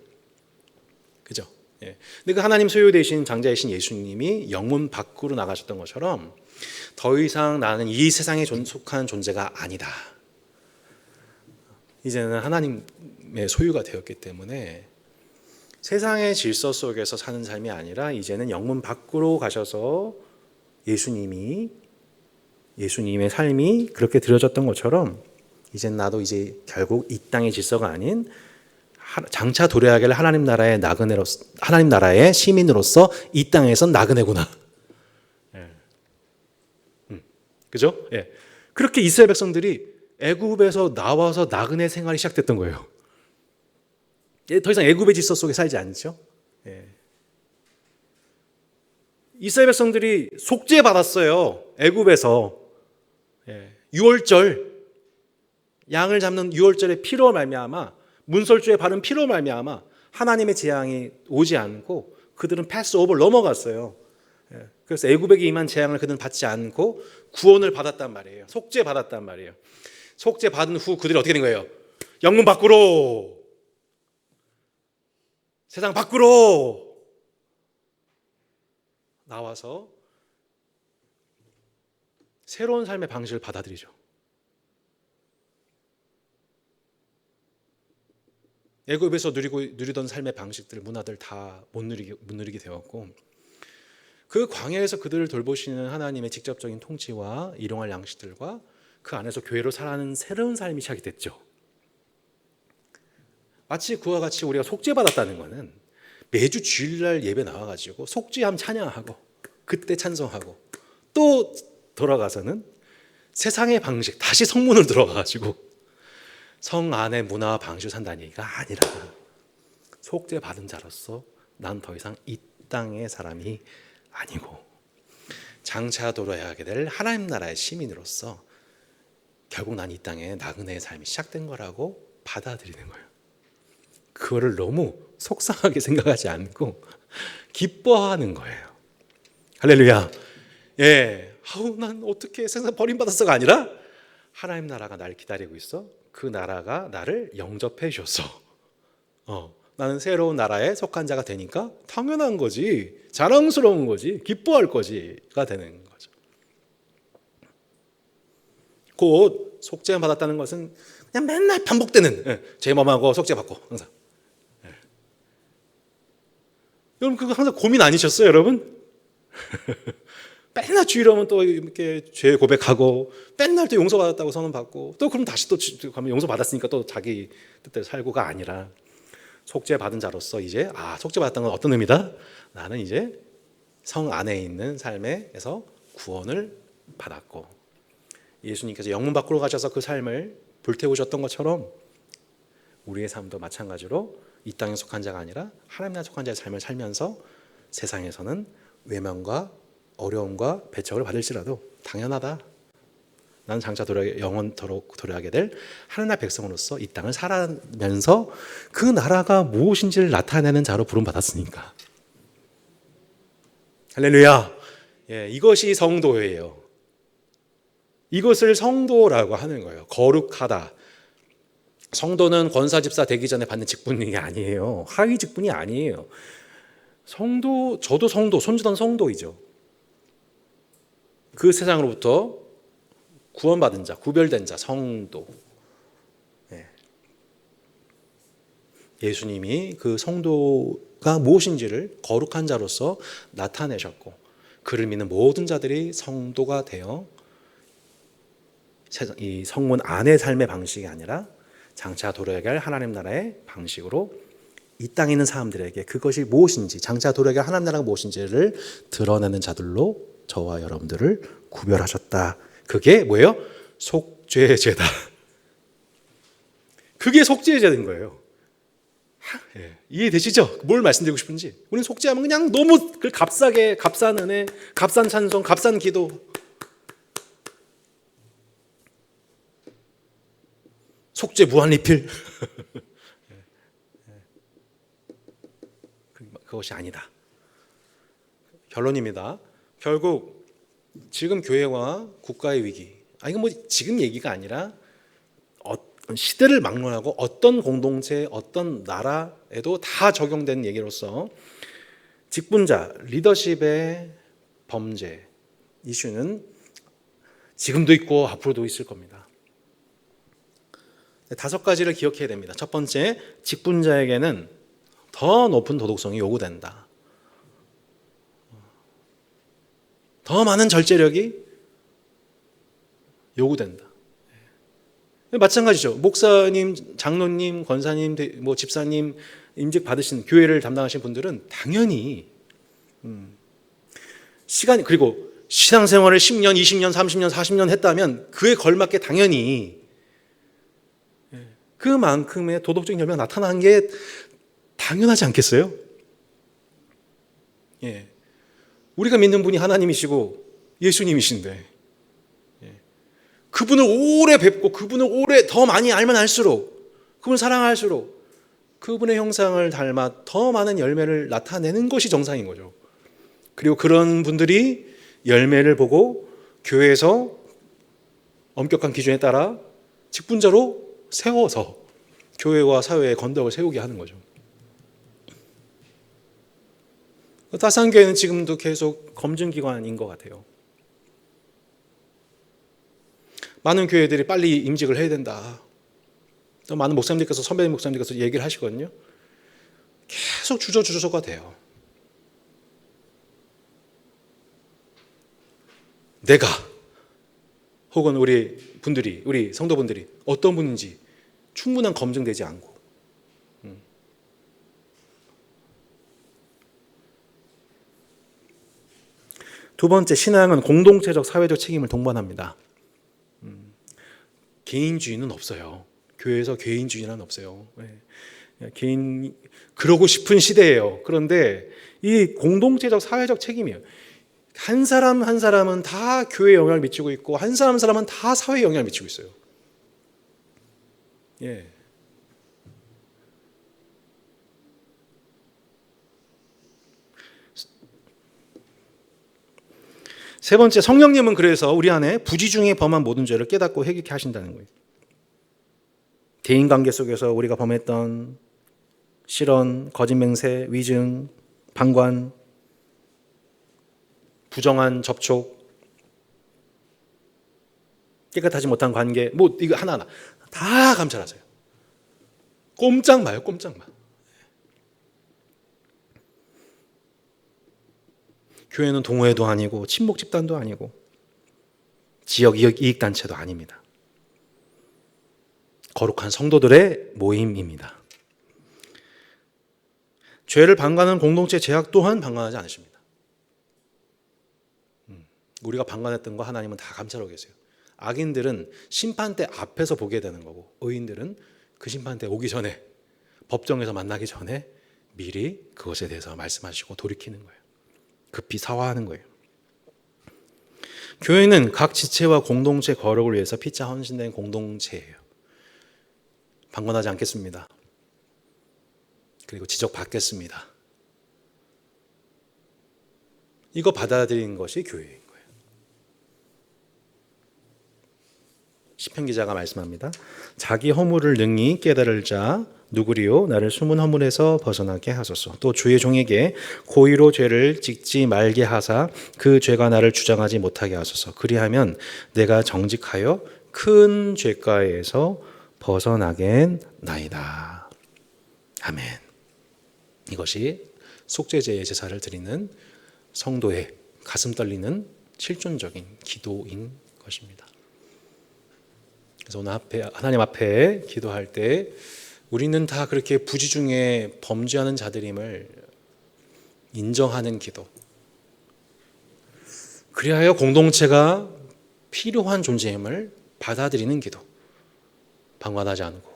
Speaker 1: 그죠? 예. 근데 그 하나님 소유 되신 장자이신 예수님이 영문 밖으로 나가셨던 것처럼 더 이상 나는 이 세상에 속한 존재가 아니다. 이제는 하나님의 소유가 되었기 때문에 세상의 질서 속에서 사는 삶이 아니라 이제는 영문 밖으로 가셔서 예수님의 삶이 그렇게 드려졌던 것처럼 이젠 나도 이제 결국 이 땅의 질서가 아닌 장차 도래하게 될 하나님 나라의 시민으로서 이 땅에선 나그네구나. 그죠? 예. 그렇게 이스라엘 백성들이 애굽에서 나와서 나그네 생활이 시작됐던 거예요. 더 이상 애굽의 질서 속에 살지 않죠. 예. 이스라엘 백성들이 속죄 받았어요. 애굽에서. 예. 유월절, 양을 잡는 유월절의 피로 말미암아, 문설주에 바른 피로 말미암아 하나님의 재앙이 오지 않고 그들은 패스오버를 넘어갔어요. 예. 그래서 애굽에게 임한 재앙을 그들은 받지 않고 구원을 받았단 말이에요. 속죄 받았단 말이에요. 속죄 받은 후 그들이 어떻게 된 거예요? 영문 밖으로, 세상 밖으로 나와서 새로운 삶의 방식을 받아들이죠. 애굽에서 누리던 삶의 방식들, 문화들 다 못 누리게 되었고, 그 광야에서 그들을 돌보시는 하나님의 직접적인 통치와 일용할 양식들과 그 안에서 교회로 살아가는 새로운 삶이 시작이 됐죠. 마치 그와 같이 우리가 속죄받았다는 것은 매주 주일날 예배 나와가지고 속죄함 찬양하고 그때 찬송하고 또 돌아가서는 세상의 방식, 다시 성문을 들어가가지고 성 안의 문화와 방식을 산다는 얘기가 아니라 속죄받은 자로서 난 더 이상 이 땅의 사람이 아니고 장차 도래하게 될 하나님 나라의 시민으로서 결국 난 이 땅에 나그네의 삶이 시작된 거라고 받아들이는 거예요. 그거를 너무 속상하게 생각하지 않고 기뻐하는 거예요. 할렐루야. 예. 난 어떻게 세상 버림받았어가 아니라 하나님 나라가 나를 기다리고 있어. 그 나라가 나를 영접해 줬어. 나는 새로운 나라에 속한 자가 되니까 당연한 거지. 자랑스러운 거지. 기뻐할 거지가 되는 거죠. 곧 속죄 받았다는 것은 그냥 맨날 반복되는 제 맘하고 속죄 받고 항상. 여러분 그거 항상 고민 아니셨어요, 여러분? 맨날 주일 오면 또 이렇게 죄 고백하고 맨날 또 용서받았다고 선언 받고 또 그럼 다시 또 가면 용서받았으니까 또 자기 뜻대로 살고가 아니라 속죄 받은 자로서 이제 속죄 받았다는 건 어떤 의미다? 나는 이제 성 안에 있는 삶에서 구원을 받았고 예수님께서 영문 밖으로 가셔서 그 삶을 불태우셨던 것처럼 우리의 삶도 마찬가지로 이 땅에 속한 자가 아니라 하나님 나라에 속한 자의 삶을 살면서 세상에서는 외면과 어려움과 배척을 받을지라도 당연하다. 나는 장차 영원토록 도래하게 될 하나님의 백성으로서 이 땅을 살아면서 그 나라가 무엇인지를 나타내는 자로 부름받았으니까. 할렐루야. 예, 이것이 성도예요. 이것을 성도라고 하는 거예요. 거룩하다. 성도는 권사집사 되기 전에 받는 직분이 아니에요. 하위 직분이 아니에요. 성도, 저도 성도, 손주던 성도이죠. 그 세상으로부터 구원받은 자, 구별된 자, 성도. 예수님이 그 성도가 무엇인지를 거룩한 자로서 나타내셨고 그를 믿는 모든 자들이 성도가 되어 이 성문 안의 삶의 방식이 아니라 장차 도래하게 할 하나님 나라의 방식으로 이 땅에 있는 사람들에게 그것이 무엇인지 장차 도래하게 할 하나님 나라가 무엇인지를 드러내는 자들로 저와 여러분들을 구별하셨다. 그게 뭐예요? 속죄제다. 그게 속죄제인 거예요. 예, 이해되시죠? 뭘 말씀드리고 싶은지. 우리는 속죄하면 그냥 너무 값싸게, 값싼 은혜, 값싼 찬송, 값싼 기도. 속죄 무한 리필. 그것이 아니다. 결론입니다. 결국 지금 교회와 국가의 위기, 이건 뭐 지금 얘기가 아니라 시대를 막론하고 어떤 공동체, 어떤 나라에도 다 적용되는 얘기로서 직분자, 리더십의 범죄 이슈는 지금도 있고 앞으로도 있을 겁니다. 5가지를 기억해야 됩니다. 첫 번째, 직분자에게는 더 높은 도덕성이 요구된다. 더 많은 절제력이 요구된다. 마찬가지죠. 목사님, 장로님, 권사님, 집사님 임직 받으신 교회를 담당하신 분들은 당연히 그리고 신앙생활을 10년, 20년, 30년, 40년 했다면 그에 걸맞게 당연히 그만큼의 도덕적인 열매가 나타난 게 당연하지 않겠어요? 예. 우리가 믿는 분이 하나님이시고 예수님이신데 그분을 오래 뵙고 그분을 오래 더 많이 알면 알수록 그분을 사랑할수록 그분의 형상을 닮아 더 많은 열매를 나타내는 것이 정상인 거죠. 그리고 그런 분들이 열매를 보고 교회에서 엄격한 기준에 따라 직분자로 세워서 교회와 사회에 건덕을 세우게 하는 거죠. 따스한 교회는 지금도 계속 검증기관인 것 같아요. 많은 교회들이 빨리 임직을 해야 된다. 또 많은 목사님들께서, 선배님 목사님들께서 얘기를 하시거든요. 계속 주저주저서가 돼요. 내가 혹은 우리 분들이, 우리 성도분들이 어떤 분인지 충분한 검증되지 않고 두 번째, 신앙은 공동체적 사회적 책임을 동반합니다. 개인주의는 없어요. 교회에서 개인주의는 없어요. 그러고 싶은 시대예요. 그런데 이 공동체적 사회적 책임이에요. 한 사람 한 사람은 다 교회에 영향을 미치고 있고 한 사람 한 사람은 다 사회에 영향을 미치고 있어요. 예. 세 번째, 성령님은 그래서 우리 안에 부지 중에 범한 모든 죄를 깨닫고 회개케 하신다는 거예요. 대인관계 속에서 우리가 범했던 실언, 거짓 맹세, 위증, 방관, 부정한 접촉, 깨끗하지 못한 관계, 이거 하나하나 다 감찰하세요. 꼼짝 마요, 꼼짝 마. 교회는 동호회도 아니고 친목 집단도 아니고 지역 이익단체도 아닙니다. 거룩한 성도들의 모임입니다. 죄를 방관하는 공동체 제약 또한 방관하지 않으십니다. 우리가 방관했던 거 하나님은 다 감찰하고 계세요. 악인들은 심판대 앞에서 보게 되는 거고 의인들은 그 심판대 오기 전에 법정에서 만나기 전에 미리 그것에 대해서 말씀하시고 돌이키는 거예요. 급히 사과하는 거예요. 교회는 각 지체와 공동체 거룩을 위해서 피차 헌신된 공동체예요. 방관하지 않겠습니다. 그리고 지적받겠습니다. 이거 받아들이는 것이 교회인 거예요. 시편 기자가 말씀합니다. 자기 허물을 능히 깨달을 자 누구리요? 나를 숨은 허물에서 벗어나게 하소서. 또 주의 종에게 고의로 죄를 짓지 말게 하사 그 죄가 나를 주장하지 못하게 하소서. 그리하면 내가 정직하여 큰 죄가에서 벗어나겠나이다. 아멘. 이것이 속죄제의 제사를 드리는 성도의 가슴 떨리는 실존적인 기도인 것입니다. 그래서 오늘 하나님 앞에 기도할 때 우리는 다 그렇게 부지 중에 범죄하는 자들임을 인정하는 기도. 그리하여 공동체가 필요한 존재임을 받아들이는 기도, 방관하지 않고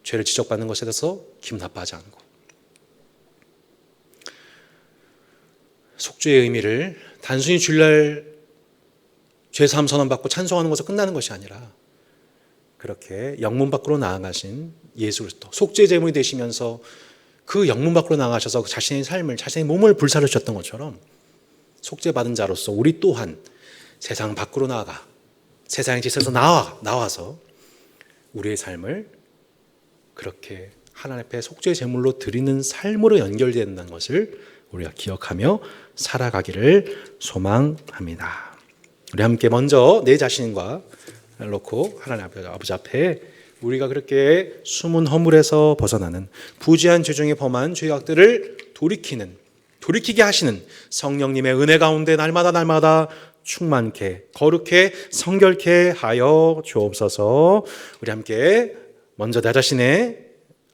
Speaker 1: 죄를 지적받는 것에 대해서 기분 나빠하지 않고 속죄의 의미를 단순히 주일날 죄사함 선언받고 찬송하는 것으로 끝나는 것이 아니라 그렇게 영문 밖으로 나아가신 예수 그리스도 속죄 제물이 되시면서 그 영문 밖으로 나아가셔서 자신의 삶을, 자신의 몸을 불사르 주셨던 것처럼 속죄받은 자로서 우리 또한 세상 밖으로 나아가 세상의 짓에서 나와서 우리의 삶을 그렇게 하나님 앞에 속죄 제물로 드리는 삶으로 연결된다는 것을 우리가 기억하며 살아가기를 소망합니다. 우리 함께 먼저 내 자신과 놓고 하나님 아버지 앞에 우리가 그렇게 숨은 허물에서 벗어나는 부지한 죄 중에 범한 죄악들을 돌이키게 하시는 성령님의 은혜 가운데 날마다 충만케 거룩해 성결케 하여 주옵소서. 우리 함께 먼저 내 자신에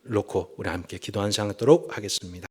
Speaker 1: 놓고 우리 함께 기도한 시간 갖도록 하겠습니다.